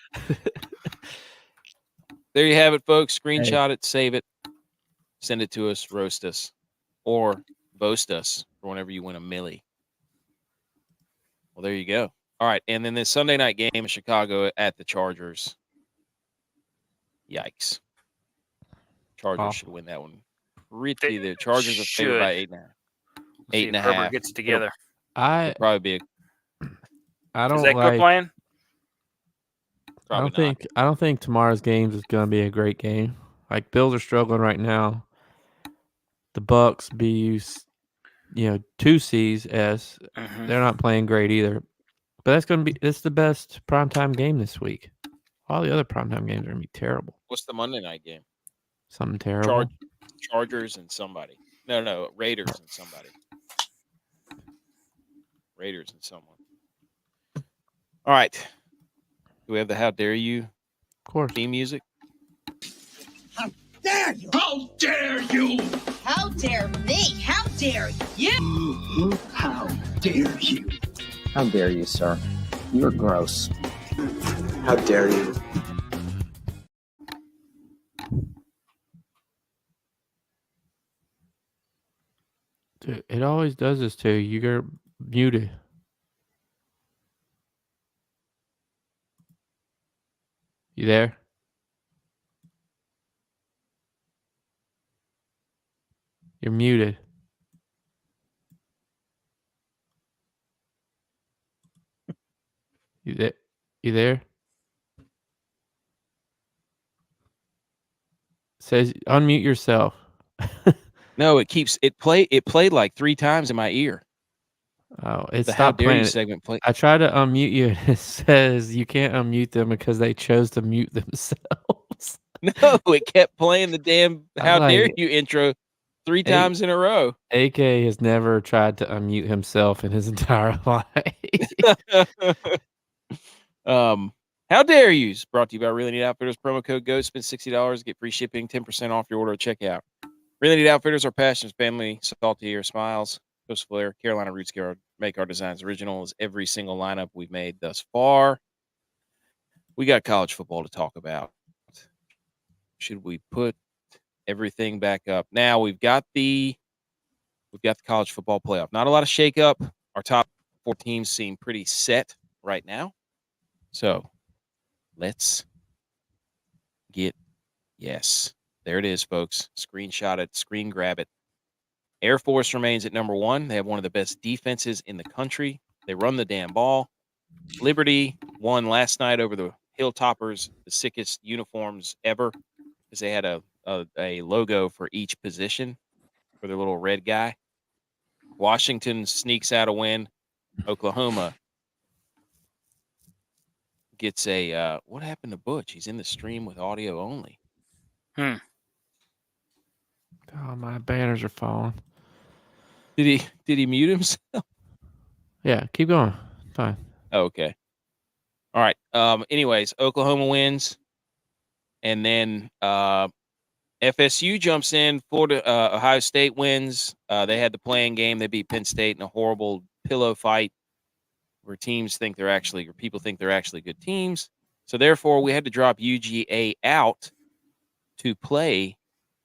Speaker 1: There you have it, folks. Screenshot it, save it, send it to us, roast us, or boast us for whenever you win a millie. Well, there you go. All right, and then this Sunday night game in Chicago at the Chargers. Yikes! Chargers should win that one. The Chargers are favored by 8.5. 8.5
Speaker 4: gets it together.
Speaker 1: It'll probably be.
Speaker 3: I don't
Speaker 4: Is that
Speaker 3: like.
Speaker 4: playing?
Speaker 3: I don't think tomorrow's games is going to be a great game. Like Bills are struggling right now. The Bucs be 2 C's as they're not playing great either. But it's the best primetime game this week. All the other primetime games are going to be terrible.
Speaker 1: What's the Monday night game?
Speaker 3: Something terrible.
Speaker 1: Chargers and somebody. No, Raiders and somebody. Raiders and someone. All right. Do we have the How Dare You theme music?
Speaker 7: How dare you? How dare you? How dare me? How dare you? How dare you?
Speaker 8: How dare you, sir? You're gross.
Speaker 9: How dare you?
Speaker 3: Dude, it always does this to you. You get muted. You there? You're muted. You there? Says unmute yourself.
Speaker 1: No, it played like 3 times in my ear.
Speaker 3: Oh, it's
Speaker 1: the How
Speaker 3: stopped
Speaker 1: Dare
Speaker 3: playing.
Speaker 1: You segment play.
Speaker 3: I tried to unmute you and it says you can't unmute them because they chose to mute themselves.
Speaker 1: No, it kept playing the damn How Dare You intro 3 times in a row.
Speaker 3: AK has never tried to unmute himself in his entire life.
Speaker 1: How dare you? Is brought to you by Really Neat Outfitters. Promo code GO. Spend $60. Get free shipping, 10% off your order at checkout. Really Neat Outfitters. Our passions, family, salty air, smiles, coastal flair, Carolina roots. Make our designs original as every single lineup we've made thus far. We got college football to talk about. Should we put everything back up? Now we've got the college football playoff. Not a lot of shakeup. Our top 4 teams seem pretty set right now. So let's get, yes, there it is, folks. Screenshot it, screen grab it. Air Force remains at number 1. They have one of the best defenses in the country. They run the damn ball. Liberty won last night over the Hilltoppers, the sickest uniforms ever, because they had a logo for each position for their little red guy. Washington sneaks out a win. Oklahoma gets a what happened to Butch? He's in the stream with audio only.
Speaker 3: Oh, my banners are falling.
Speaker 1: Did he mute himself?
Speaker 3: Yeah, keep going. Fine.
Speaker 1: Oh, okay. All right. Anyways, Oklahoma wins, and then FSU jumps in. Florida, Ohio State wins. They had the playing game. They beat Penn State in a horrible pillow fight, where people think they're actually good teams. So therefore, we had to drop UGA out to play,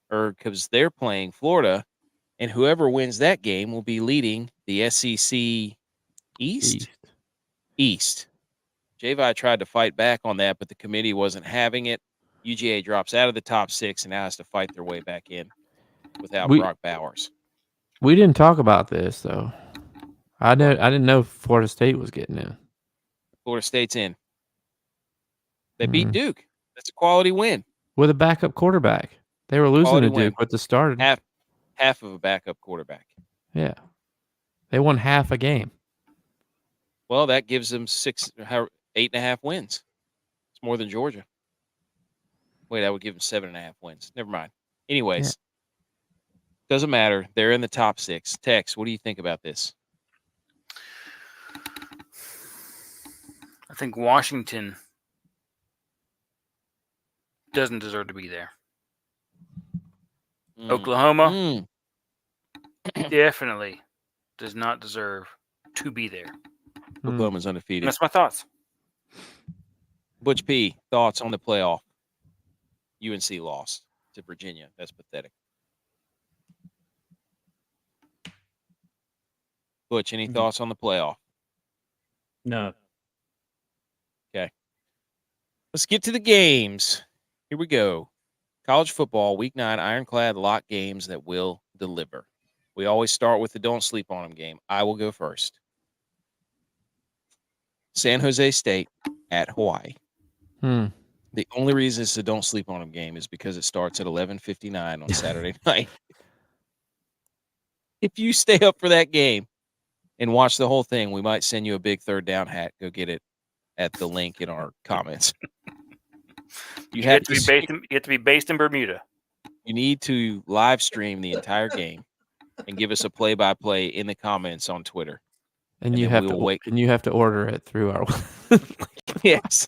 Speaker 1: or because they're playing Florida, and whoever wins that game will be leading the SEC East. J-Vi tried to fight back on that, but the committee wasn't having it. UGA drops out of the top 6 and now has to fight their way back in without Brock Bowers.
Speaker 3: We didn't talk about this though. I didn't know Florida State was getting in.
Speaker 1: Florida State's in. They beat Duke. That's a quality win.
Speaker 3: With a backup quarterback. They were losing to Duke with the starter.
Speaker 1: Half of a backup quarterback.
Speaker 3: Yeah. They won half a game.
Speaker 1: Well, that gives them 8.5 wins. It's more than Georgia. Wait, that would give them 7.5 wins. Never mind. Anyways, doesn't matter. They're in the top 6. Tex, what do you think about this?
Speaker 4: I think Washington doesn't deserve to be there. Oklahoma definitely does not deserve to be there.
Speaker 1: Oklahoma's undefeated.
Speaker 4: And that's my thoughts.
Speaker 1: Butch P, thoughts on the playoff? UNC lost to Virginia. That's pathetic. Butch, any thoughts on the playoff?
Speaker 5: No.
Speaker 1: Okay. Let's get to the games. Here we go. College football, week 9, ironclad lock games that will deliver. We always start with the don't sleep on them game. I will go first. San Jose State at Hawaii. The only reason it's a don't sleep on them game is because it starts at 11:59 on Saturday night. If you stay up for that game and watch the whole thing, we might send you a big third down hat. Go get it at the link in our comments. You have
Speaker 4: to be based in Bermuda.
Speaker 1: You need to live stream the entire game and give us a play-by-play in the comments on Twitter.
Speaker 3: And you have to wait. And you have to order it through our.
Speaker 1: Yes.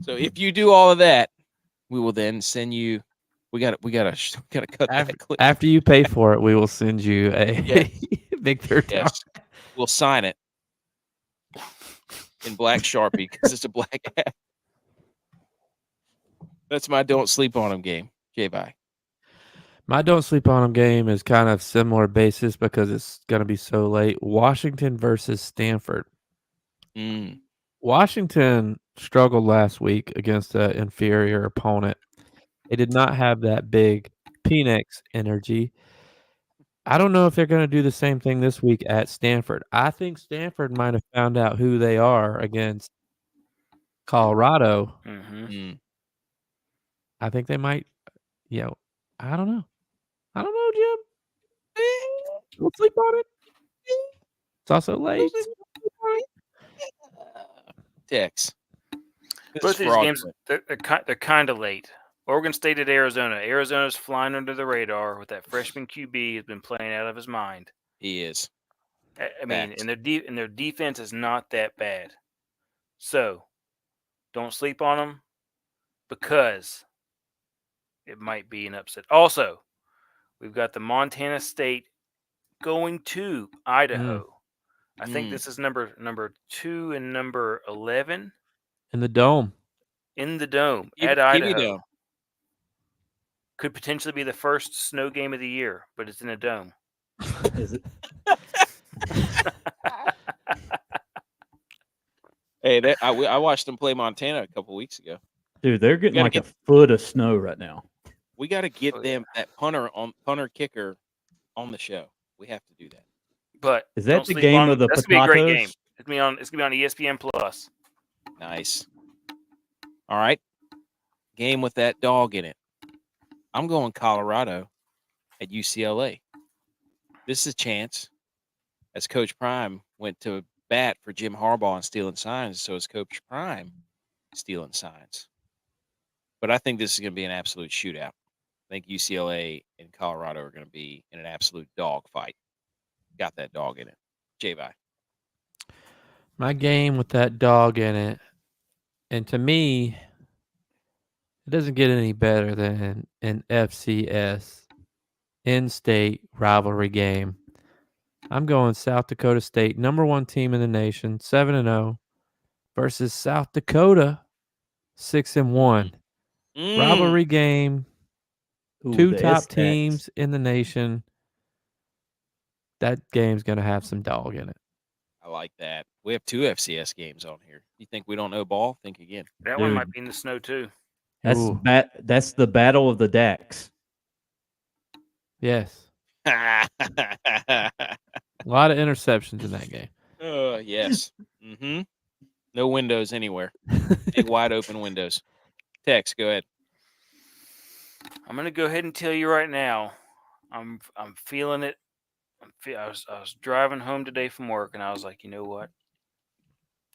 Speaker 1: So if you do all of that, we will then send you. We got to cut that clip.
Speaker 3: After you pay for it, we will send you a big third down.
Speaker 1: We'll sign it in black Sharpie because it's a black hat. That's my don't sleep on them game. J-Bye.
Speaker 3: My don't sleep on them game is kind of similar basis because it's going to be so late. Washington versus Stanford. Washington struggled last week against an inferior opponent. They did not have that big Penix energy. I don't know if they're going to do the same thing this week at Stanford. I think Stanford might have found out who they are against Colorado. I think they might, I don't know. Jim. Don't sleep on it. It's also late.
Speaker 1: Tex.
Speaker 4: Both these games, they're kind of late. Oregon State at Arizona. Arizona's flying under the radar with that freshman QB. Has been playing out of his mind.
Speaker 1: He is.
Speaker 4: I mean, and their defense is not that bad. So Don't sleep on them because it might be an upset. Also, we've got the Montana State going to Idaho. I think this is number 2 and number 11
Speaker 3: In the dome.
Speaker 4: in the dome at Idaho. Could potentially be the first snow game of the year, but it's in a dome.
Speaker 5: Is it?
Speaker 1: Hey, I watched them play Montana a couple weeks ago.
Speaker 5: Dude, they're getting like a foot of snow right now.
Speaker 1: We got to get them that punter kicker on the show. We have to do that.
Speaker 4: But
Speaker 5: is that the game of the
Speaker 4: That's gonna be a great game. It's gonna be on ESPN Plus.
Speaker 1: Nice. All right. Game with that dog in it. I'm going Colorado at UCLA. This is a chance, as Coach Prime went to bat for Jim Harbaugh and stealing signs, so is Coach Prime stealing signs. But I think this is going to be an absolute shootout. I think UCLA and Colorado are going to be in an absolute dog fight. Got that dog in it. J-Vi.
Speaker 3: My game with that dog in it, and to me, it doesn't get any better than an FCS in-state rivalry game. I'm going South Dakota State, number 1 team in the nation, 7-0, versus South Dakota, 6-1. Rivalry game.
Speaker 5: Ooh,
Speaker 3: 2
Speaker 5: the
Speaker 3: top
Speaker 5: SX.
Speaker 3: teams in the nation. That game's going to have some dog in it.
Speaker 1: I like that. We have 2 FCS games on here. You think we don't know ball? Think again.
Speaker 4: That one might be in the snow too.
Speaker 5: That's the battle of the Dax.
Speaker 3: Yes. A lot of interceptions in that game.
Speaker 1: Yes. Mm-hmm. No windows anywhere. Big wide open windows. Tex, go ahead.
Speaker 4: I'm gonna go ahead and tell you right now. I'm feeling it. I was driving home today from work, and I was like, you know what?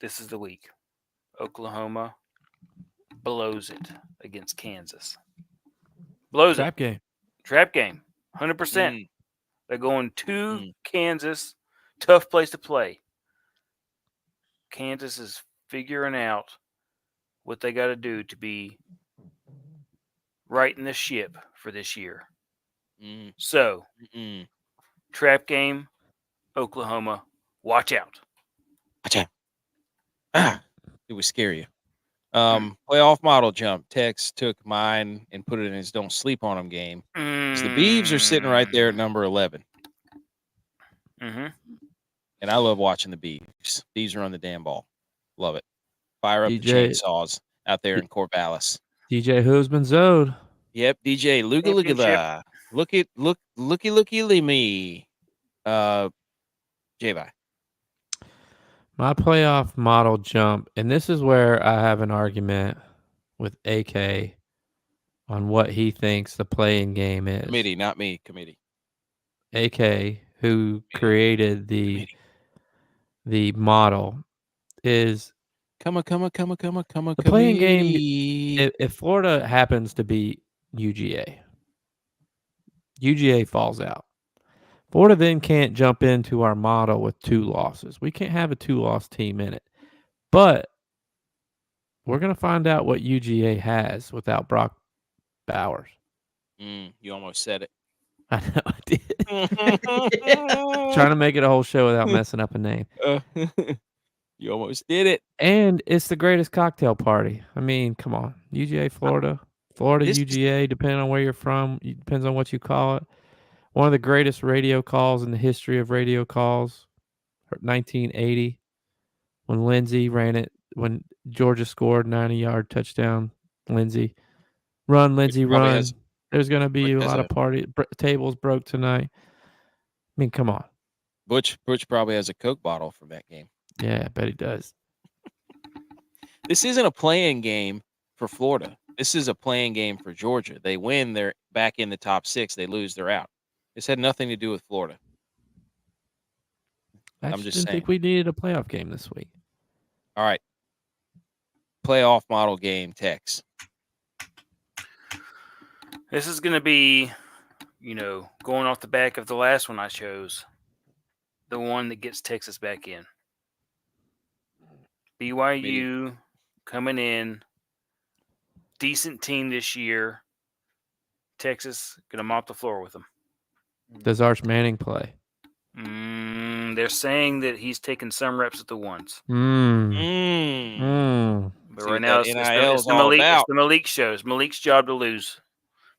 Speaker 4: This is the week. Oklahoma blows it against Kansas. Blows
Speaker 3: Trap
Speaker 4: it.
Speaker 3: game.
Speaker 4: Trap game. 100%. They're going to Kansas. Tough place to play. Kansas is figuring out what they got to do to be righting the ship for this year. So, trap game, Oklahoma, watch out.
Speaker 1: Watch out. It would scare you. Playoff model jump. Tex took mine and put it in his don't sleep on them game. The Beavs are sitting right there at number 11. And I love watching the Beavs. Beavs are on the damn ball. Love it. Fire up the chainsaws out there in Corvallis.
Speaker 3: DJ Husband Zode.
Speaker 1: Yep, DJ. Looky me. J-Vi.
Speaker 3: My playoff model jump, and this is where I have an argument with AK on what he thinks the playing game is.
Speaker 1: Committee, not me. Committee.
Speaker 3: AK, who created the model, is
Speaker 1: the
Speaker 3: playing game. If Florida happens to beat UGA falls out. Florida then can't jump into our model with 2 losses. We can't have a 2-loss team in it. But we're going to find out what UGA has without Brock Bowers.
Speaker 1: You almost said it.
Speaker 3: I know I did. Trying to make it a whole show without messing up a name.
Speaker 1: You almost did it.
Speaker 3: And it's the greatest cocktail party. I mean, come on. UGA, Florida, UGA, depending on where you're from, it depends on what you call it. One of the greatest radio calls in the history of radio calls, 1980, when Lindsey ran it, when Georgia scored 90-yard touchdown. Lindsey, run, Lindsey, run. There's going to be a lot of tables broke tonight. I mean, come on.
Speaker 1: Butch probably has a Coke bottle from that game.
Speaker 3: Yeah, I bet he does.
Speaker 1: This isn't a playing game for Florida. This is a playing game for Georgia. They win, they're back in the top 6. They lose, they're out. This had nothing to do with Florida.
Speaker 3: I
Speaker 1: I'm just
Speaker 3: didn't
Speaker 1: saying.
Speaker 3: think we needed a playoff game this week.
Speaker 1: All right. Playoff model game, Tex.
Speaker 4: This is going to be, going off the back of the last one I chose, the one that gets Texas back in. BYU coming in. Decent team this year. Texas gonna mop the floor with them.
Speaker 3: Does Arch Manning play?
Speaker 4: They're saying that he's taking some reps at the ones.
Speaker 3: But
Speaker 1: See
Speaker 4: right
Speaker 1: what
Speaker 4: now,
Speaker 1: that
Speaker 4: it's
Speaker 1: NIL is
Speaker 4: the
Speaker 1: all
Speaker 4: Malik. It's
Speaker 1: about.
Speaker 4: the Malik show. It's Malik's job to lose.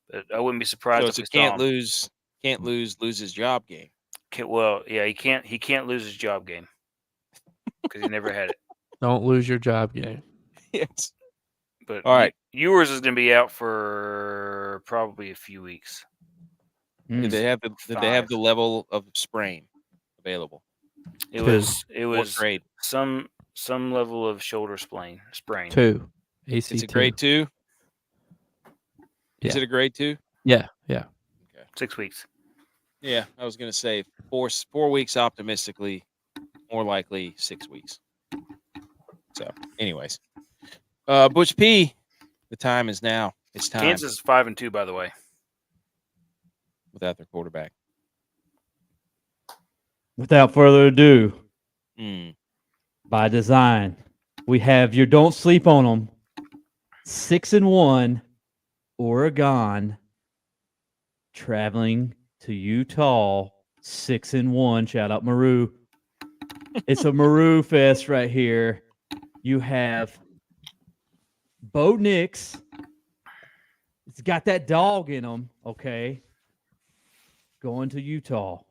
Speaker 4: But I wouldn't be surprised
Speaker 1: So
Speaker 4: if
Speaker 1: it's a
Speaker 4: we saw him.
Speaker 1: can't lose his job game.
Speaker 4: Well, yeah, he can't lose his job game because he never had it.
Speaker 3: don't lose your job game.
Speaker 1: Yes.
Speaker 4: But
Speaker 1: All right.
Speaker 4: Ewers is going to be out for probably a few weeks.
Speaker 1: Did they have the level of sprain available?
Speaker 4: It was
Speaker 1: What grade?
Speaker 4: some level of shoulder sprain.
Speaker 3: 2. AC
Speaker 1: It's a grade 2. Is
Speaker 3: Yeah.
Speaker 1: it a grade 2?
Speaker 3: Yeah.
Speaker 4: 6 weeks.
Speaker 1: Yeah, I was gonna say 4 weeks optimistically, more likely 6 weeks. So, anyways, Butch P, the time is now. It's time
Speaker 4: Kansas is 5-2, by the way.
Speaker 1: without their quarterback.
Speaker 5: Without further ado,
Speaker 1: Mm.
Speaker 5: by design, we have your don't sleep on them. 6-1, Oregon, traveling to Utah. 6-1. Shout out Maru. It's a Maru fest right here. You have Bo Nix. It's got that dog in him. Okay, going to Utah.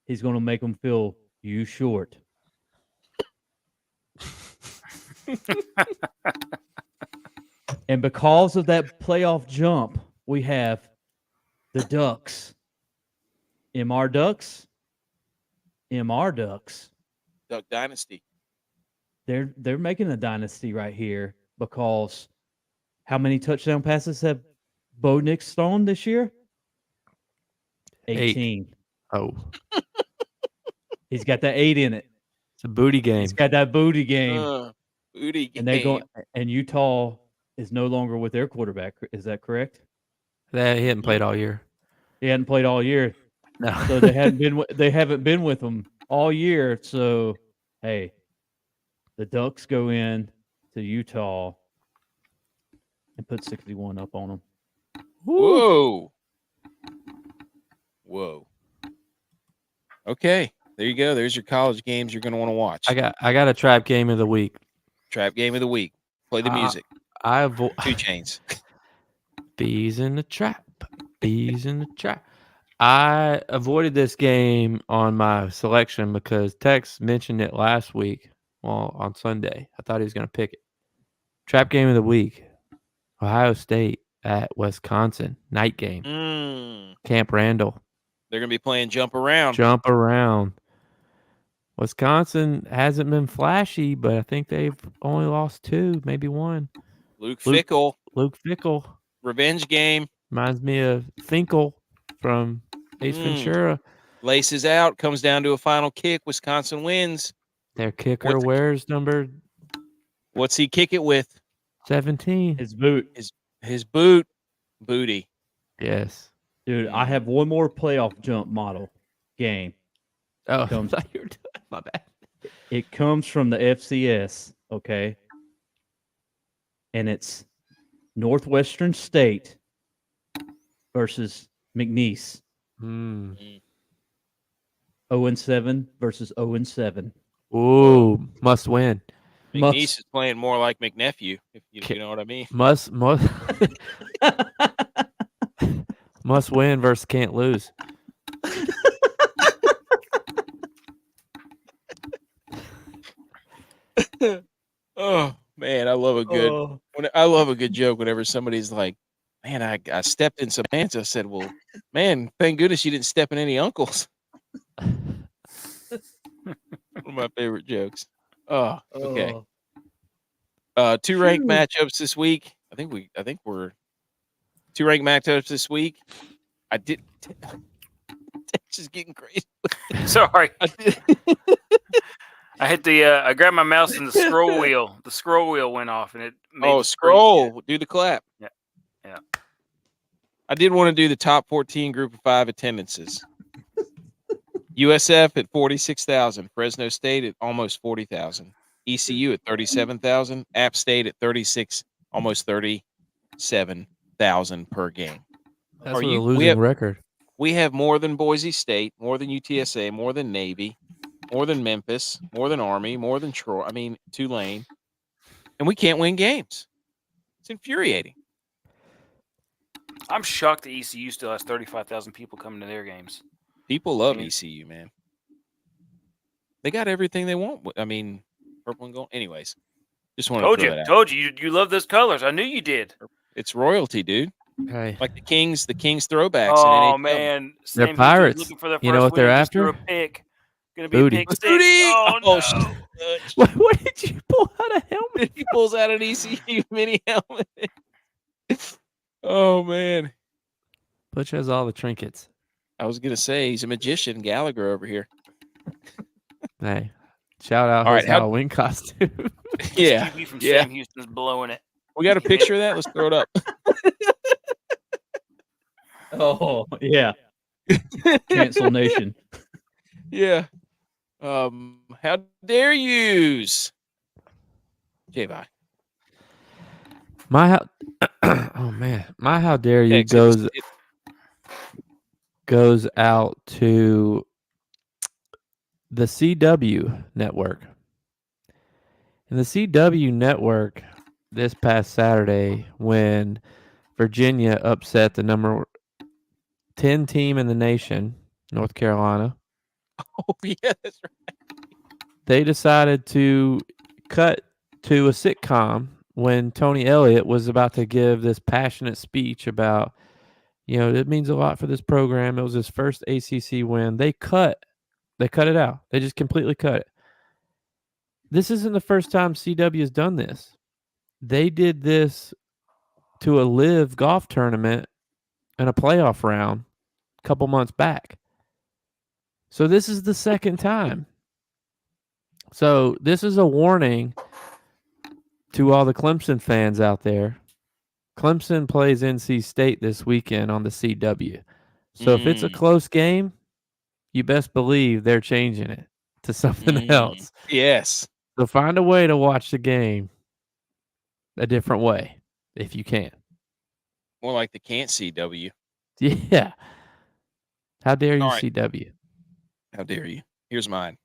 Speaker 5: He's going to make them feel you short. And because of that playoff jump, we have the Ducks. MR Ducks.
Speaker 1: Duck Dynasty.
Speaker 5: They're making a dynasty right here because how many touchdown passes have Bo Nix thrown this year? 18.
Speaker 3: Oh,
Speaker 5: He's got that 8 in it.
Speaker 3: it's a booty game.
Speaker 5: He's got that booty game.
Speaker 1: Booty game.
Speaker 5: And they go and Utah is no longer with their quarterback. Is that correct?
Speaker 3: He hadn't played all year.
Speaker 5: He hadn't played all year.
Speaker 3: No.
Speaker 5: So they haven't been with him all year. So hey, the Ducks go in to Utah and put 61 up on them.
Speaker 1: Whoa. Okay, there you go. There's your college games you're going to want to watch.
Speaker 3: I got a trap game of the week.
Speaker 1: Trap game of the week. Play the music.
Speaker 3: I avoid
Speaker 1: 2 Chainz.
Speaker 3: bees in the trap. Bees in the trap. I avoided this game on my selection because Tex mentioned it last week. Well, on Sunday, I thought he was going to pick it. Trap game of the week: Ohio State at Wisconsin. Night game. Camp Randall.
Speaker 1: They're going to be playing jump around.
Speaker 3: Jump around. Wisconsin hasn't been flashy, but I think they've only lost 2, maybe 1.
Speaker 1: Luke Fickell. Revenge game.
Speaker 3: Reminds me of Finkel from Ace Ventura.
Speaker 1: Laces out. Comes down to a final kick. Wisconsin wins.
Speaker 3: Their kicker wears number.
Speaker 1: What's he kick it with?
Speaker 3: 17.
Speaker 5: His boot.
Speaker 1: His boot. Booty.
Speaker 3: Yes.
Speaker 5: Dude, I have one more playoff jump model game.
Speaker 3: Oh, I thought you were doing my bad.
Speaker 5: It comes from the FCS, okay? And it's Northwestern State versus McNeese. 0-7 versus 0-7.
Speaker 3: Ooh, must win.
Speaker 1: McNeese is playing more like McNephew, if you know what I mean.
Speaker 3: Must win versus can't lose.
Speaker 1: Oh man, I love a good joke whenever somebody's like, "Man, I stepped in some ants." I said, "Well, man, thank goodness you didn't step in any uncles." One of my favorite jokes. Oh, okay. 2 ranked matchups this week. I think we're 2 ranked matchups this week. It's just getting crazy.
Speaker 4: Sorry. I hit I grabbed my mouse and the scroll wheel. The scroll wheel went off and it made
Speaker 1: scroll. Do the clap.
Speaker 4: Yeah.
Speaker 1: I did want to do the top 14 group of 5 attendances. USF at 46,000. Fresno State at almost 40,000. ECU at 37,000, App State at 36, almost 37,000 per game.
Speaker 3: That's with a losing record.
Speaker 1: We have more than Boise State, more than UTSA, more than Navy, more than Memphis, more than Army, more than Troy. I mean, Tulane, and we can't win games. It's infuriating.
Speaker 4: I'm shocked that ECU still has 35,000 people coming to their games.
Speaker 1: People love ECU, man. They got everything they want. I mean, purple and gold. Anyways, just wanted to throw that out.
Speaker 4: Told you love those colors. I knew you did.
Speaker 1: It's royalty, dude.
Speaker 3: Hey.
Speaker 1: Like the Kings throwbacks.
Speaker 4: Oh
Speaker 1: in NHL.
Speaker 4: Man,
Speaker 3: they're Pirates.
Speaker 4: Looking for their first
Speaker 3: you know what they're after?
Speaker 4: A pick. Gonna be
Speaker 3: Booty.
Speaker 4: a pick six. Oh no!
Speaker 3: What did you pull out a helmet?
Speaker 1: He pulls out an ECU mini helmet. Oh man,
Speaker 3: Butch has all the trinkets.
Speaker 1: I was gonna say he's a magician, Gallagher over here.
Speaker 3: Hey, shout out
Speaker 1: All
Speaker 3: his
Speaker 1: right,
Speaker 3: Halloween costume.
Speaker 1: Yeah,
Speaker 4: TV from
Speaker 1: yeah.
Speaker 4: Sam Houston's blowing it.
Speaker 1: We got a picture of that. Let's throw it up.
Speaker 5: Oh yeah. Cancel Nation.
Speaker 1: Yeah. How dare yous, J-Vi?
Speaker 3: My how dare you
Speaker 1: Yeah,
Speaker 3: goes out to the CW network. And the CW network this past Saturday, when Virginia upset the number 10 team in the nation, North Carolina.
Speaker 1: Oh yeah, that's right.
Speaker 3: They decided to cut to a sitcom when Tony Elliott was about to give this passionate speech about, it means a lot for this program. It was his first ACC win. They cut it out. They just completely cut it. This isn't the first time CW has done this. They did this to a live golf tournament and a playoff round a couple months back. So this is the second time. So this is a warning to all the Clemson fans out there. Clemson plays NC State this weekend on the CW. So if it's a close game, you best believe they're changing it to something else.
Speaker 1: Yes.
Speaker 3: So find a way to watch the game a different way if you can.
Speaker 1: More like the can't CW.
Speaker 3: Yeah. How dare you,
Speaker 1: All right.
Speaker 3: CW?
Speaker 1: How dare you? Here's mine.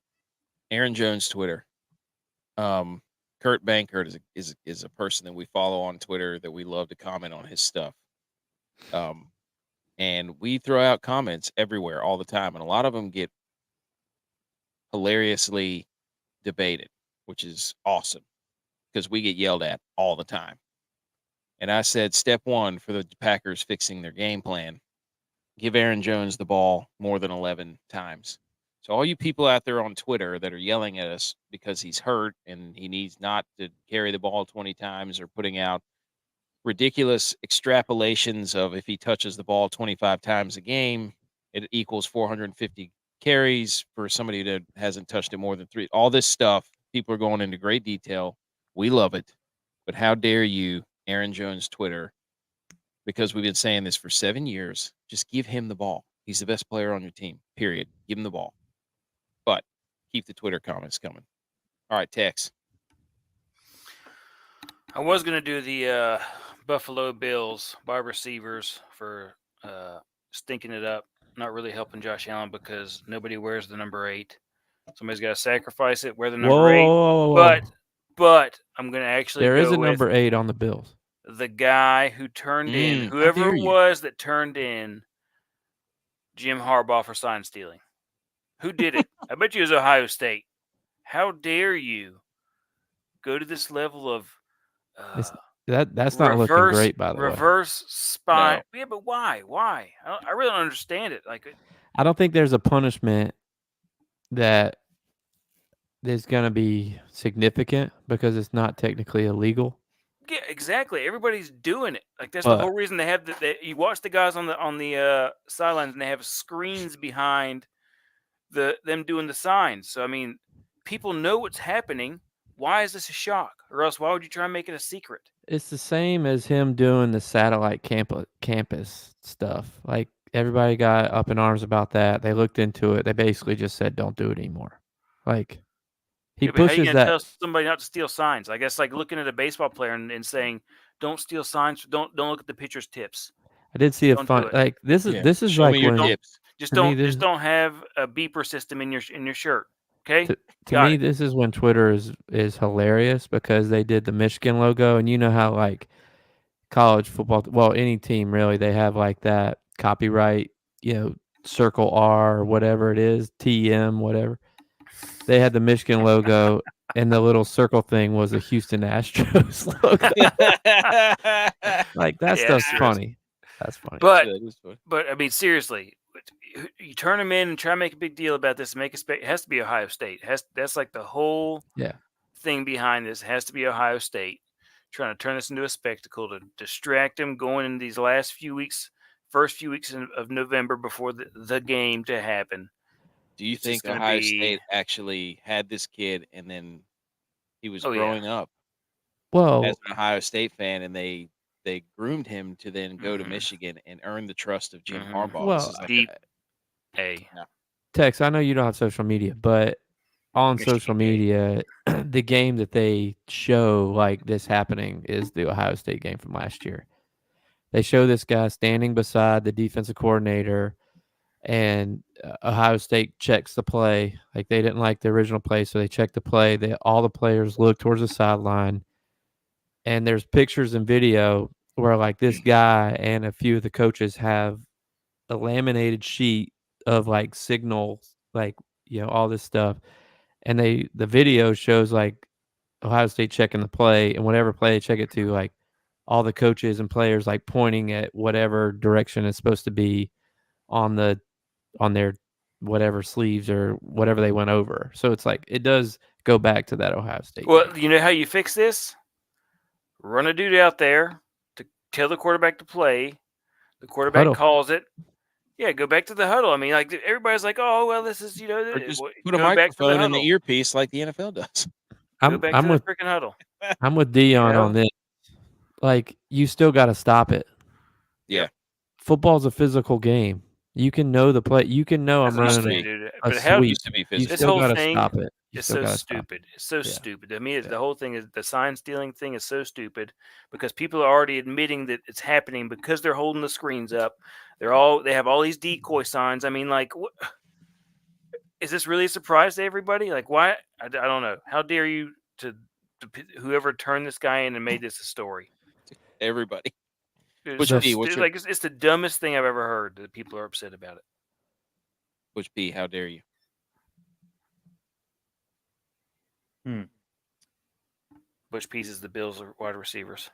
Speaker 1: Aaron Jones Twitter. Kurt Bankert is a person that we follow on Twitter that we love to comment on his stuff. And we throw out comments everywhere all the time, and a lot of them get hilariously debated, which is awesome because we get yelled at all the time. And I said, step one for the Packers fixing their game plan, give Aaron Jones the ball more than 11 times. So all you people out there on Twitter that are yelling at us because he's hurt and he needs not to carry the ball 20 times or putting out ridiculous extrapolations of if he touches the ball 25 times a game, it equals 450 carries for somebody that hasn't touched it more than 3. All this stuff, people are going into great detail. We love it. But how dare you, Aaron Jones Twitter, because we've been saying this for 7 years, just give him the ball. He's the best player on your team, period. Give him the ball. But keep the Twitter comments coming. All right, Tex.
Speaker 4: I was going to do the Buffalo Bills wide receivers for stinking it up, not really helping Josh Allen because nobody wears the number 8. Somebody's got to sacrifice it, wear the number 8. But I'm going to actually
Speaker 3: there is
Speaker 4: go
Speaker 3: a number 8 on the Bills.
Speaker 4: The guy who turned in, whoever it was that turned in Jim Harbaugh for sign stealing. Who did it? I bet you it was Ohio State. How dare you go to this level of
Speaker 3: that's not looking great, by the way.
Speaker 4: Reverse spy.
Speaker 1: No.
Speaker 4: Yeah, but why? Why? I really don't understand it.
Speaker 3: I don't think there's a punishment that is going to be significant because it's not technically illegal.
Speaker 4: Yeah, exactly. Everybody's doing it. That's the whole reason they have you watch the guys on the sidelines and they have screens behind them doing the signs. So I mean, people know what's happening. Why is this a shock? Or else why would you try and make it a secret?
Speaker 3: It's the same as him doing the satellite campus stuff. Like everybody got up in arms about that. They looked into it. They basically just said, "Don't do it anymore." Like He
Speaker 4: Yeah, but how you
Speaker 3: pushes
Speaker 4: gonna
Speaker 3: that.
Speaker 4: tell somebody not to steal signs? I guess like looking at a baseball player and saying, "Don't steal signs. Don't look at the pitcher's tips.
Speaker 3: I did see a
Speaker 4: Don't
Speaker 3: fun
Speaker 4: do it.
Speaker 3: like this is
Speaker 1: Yeah.
Speaker 3: this is
Speaker 1: Show
Speaker 3: like
Speaker 1: me your
Speaker 3: when
Speaker 1: tips.
Speaker 4: Just
Speaker 3: To me,
Speaker 4: don't
Speaker 3: this-
Speaker 4: just don't have a beeper system in your shirt." Okay.
Speaker 3: to
Speaker 4: Got
Speaker 3: me
Speaker 4: it.
Speaker 3: this is when Twitter is hilarious because they did the Michigan logo, and you know how like college football, well, any team really, they have like that copyright, circle R or whatever it is, TM, whatever. They had the Michigan logo, and the little circle thing was a Houston Astros logo. Like that
Speaker 4: Yeah,
Speaker 3: stuff's
Speaker 4: seriously.
Speaker 3: funny. That's funny.
Speaker 4: But I mean, seriously, you turn them in and try to make a big deal about this. It has to be Ohio State. That's like the whole thing behind this. It has to be Ohio State trying to turn this into a spectacle to distract them going in these first few weeks of November before the game to happen.
Speaker 1: Do you think Ohio State actually had this kid and then he was growing up as an Ohio State fan, and they groomed him to then go to Michigan and earn the trust of Jim Harbaugh?
Speaker 3: Well,
Speaker 1: This is like
Speaker 4: deep
Speaker 3: Tex, I know you don't have social media, but on social media, the game that they show like this happening is the Ohio State game from last year. They show this guy standing beside the defensive coordinator, and Ohio State checks the play. Like they didn't like the original play, so they checked the play. All the players look towards the sideline, and there's pictures and video where like this guy and a few of the coaches have a laminated sheet of like signals, like all this stuff, and the video shows like Ohio State checking the play, and whatever play they check it to, like all the coaches and players like pointing at whatever direction it's supposed to be on their whatever sleeves or whatever they went over. So it's like it does go back to that Ohio State
Speaker 4: Well,
Speaker 3: game.
Speaker 4: you know how you fix this? Run a dude out there to tell the quarterback to play. The quarterback
Speaker 3: Huddle.
Speaker 4: calls it. Yeah, go back to the huddle. I mean, like everybody's like, "Oh, well, this is
Speaker 1: Or just
Speaker 4: go
Speaker 1: put a
Speaker 4: back to
Speaker 1: microphone in
Speaker 4: huddle.
Speaker 1: the earpiece like the NFL does.
Speaker 4: Go back to the freaking huddle."
Speaker 3: I'm with Dion on this. Like you still got to stop it.
Speaker 1: Yeah.
Speaker 3: Football's a physical game. You can know the play. You can know I'm running a sweep.
Speaker 1: Used to be
Speaker 3: You
Speaker 1: physical.
Speaker 4: This
Speaker 3: still
Speaker 4: whole
Speaker 3: got to
Speaker 4: thing
Speaker 3: stop it. You
Speaker 4: It's
Speaker 3: still
Speaker 4: so
Speaker 3: gotta stop
Speaker 4: stupid. It's so
Speaker 3: Yeah.
Speaker 4: stupid. I mean, the whole thing is the sign stealing thing is so stupid because people are already admitting that it's happening because they're holding the screens up. They have all these decoy signs. I mean, like, is this really a surprise to everybody? Like, why? I don't know. How dare you to whoever turned this guy in and made this a story?
Speaker 1: Everybody.
Speaker 4: It's it's the dumbest thing I've ever heard that people are upset about it.
Speaker 1: Which B, how dare you?
Speaker 4: Which pieces the Bills are wide receivers?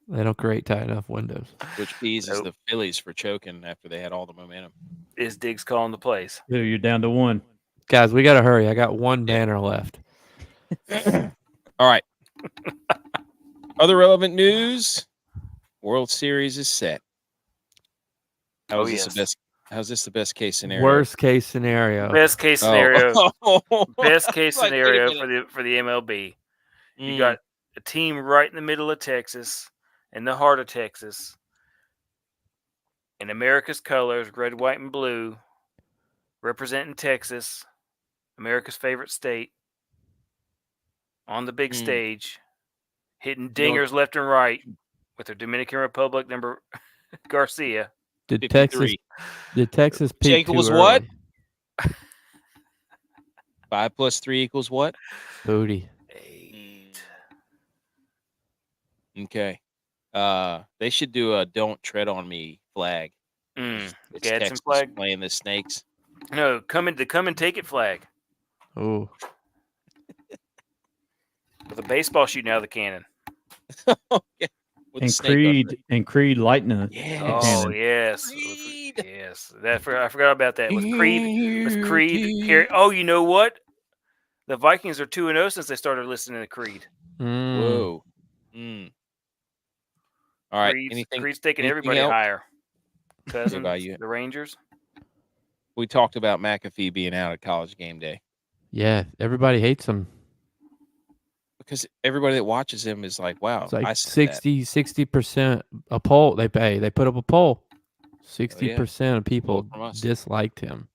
Speaker 3: They don't create tight enough windows.
Speaker 1: Which B's is the Phillies for choking after they had all the momentum.
Speaker 4: Is Diggs calling the plays?
Speaker 5: Dude, you're down to one.
Speaker 3: Guys, we got to hurry. I got one banner left.
Speaker 1: All right. Other relevant news. World Series is set. How's this the best case scenario?
Speaker 3: Worst case scenario.
Speaker 4: Best case scenario.
Speaker 1: Oh.
Speaker 4: Best case
Speaker 1: Like,
Speaker 4: scenario
Speaker 1: wait a minute.
Speaker 4: for the MLB. You got a team right in the middle of Texas, in the heart of Texas, in America's colors, red, white, and blue, representing Texas, America's favorite state, on the big stage, hitting dingers left and right with their Dominican Republic number Garcia.
Speaker 3: Did
Speaker 1: 53.
Speaker 3: Texas peak
Speaker 1: equals
Speaker 3: too
Speaker 1: what?
Speaker 3: early?
Speaker 1: 5 + 3 = what?
Speaker 3: Booty.
Speaker 4: 8.
Speaker 1: Okay. They should do a "Don't Tread on Me" flag. It's
Speaker 4: Gadsden
Speaker 1: Texas
Speaker 4: flag?
Speaker 1: playing the Snakes.
Speaker 4: No, come and take it flag.
Speaker 3: Oh.
Speaker 4: With a baseball shooting out of the cannon.
Speaker 1: Okay. With the
Speaker 5: And
Speaker 1: snake under it.
Speaker 5: Creed lightning.
Speaker 4: Oh
Speaker 5: cannon.
Speaker 4: yes, yes. I forgot about that. With Creed. Oh, you know what? The Vikings are 2-0 since they started listening to Creed.
Speaker 1: Whoa. All right.
Speaker 4: Creed's taking everybody
Speaker 1: else?
Speaker 4: higher. Cousins,
Speaker 1: about you?
Speaker 4: the Rangers.
Speaker 1: We talked about McAfee being out at College Game Day
Speaker 3: Yeah, everybody hates him.
Speaker 1: because everybody that watches him is like, "Wow,
Speaker 3: It's like
Speaker 1: I said that."
Speaker 3: 60% a poll they put up a poll. 60% of people
Speaker 1: from us.
Speaker 3: disliked him.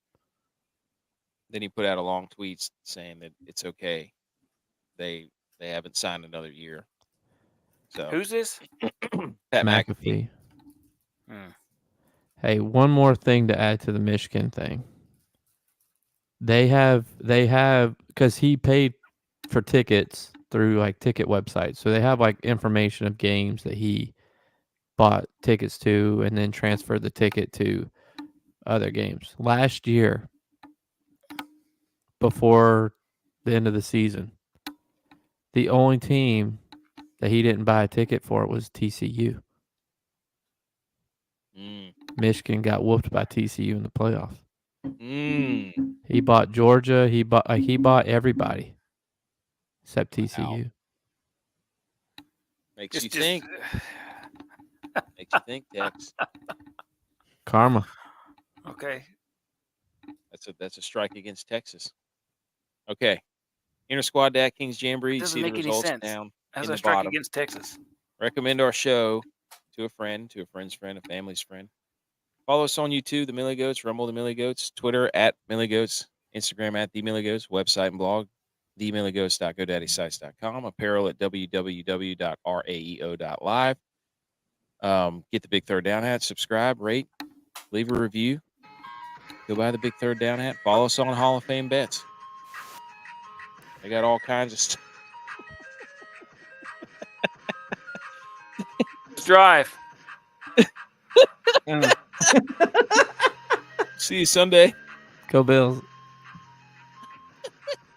Speaker 1: Then he put out a long tweet saying that it's okay. They haven't signed another year. So
Speaker 4: Who's this?
Speaker 1: Pat McAfee.
Speaker 3: Hey, one more thing to add to the Michigan thing. They have because he paid for tickets through like ticket websites, so they have like information of games that he bought tickets to and then transferred the ticket to other games. Last year, before the end of the season, the only team that he didn't buy a ticket for was TCU. Michigan got whooped by TCU in the playoffs. He bought Georgia. He bought everybody except TCU.
Speaker 1: Wow. Makes you think. Makes you think, Tex.
Speaker 3: Karma.
Speaker 4: Okay.
Speaker 1: That's a strike against Texas. Okay. Inter Squad DraftKings Jamboree.
Speaker 4: Doesn't
Speaker 1: See the
Speaker 4: make any
Speaker 1: results
Speaker 4: sense.
Speaker 1: down
Speaker 4: How's
Speaker 1: in
Speaker 4: that
Speaker 1: the
Speaker 4: strike
Speaker 1: bottom.
Speaker 4: against Texas?
Speaker 1: Recommend our show to a friend, to a friend's friend, a family's friend. Follow us on YouTube, The Millie Goats, Rumble The Millie Goats, Twitter at Millie Goats, Instagram at The Millie Goats, website and blog, themilligoats.godaddysite.com, apparel at www.raeo.live. Get the Big Third Down hat, subscribe, rate, leave a review. Go buy the Big Third Down hat. Follow us on Hall of Fame Bets. They got all kinds of stuff.
Speaker 4: Drive.
Speaker 1: See you Sunday.
Speaker 3: Go Bills.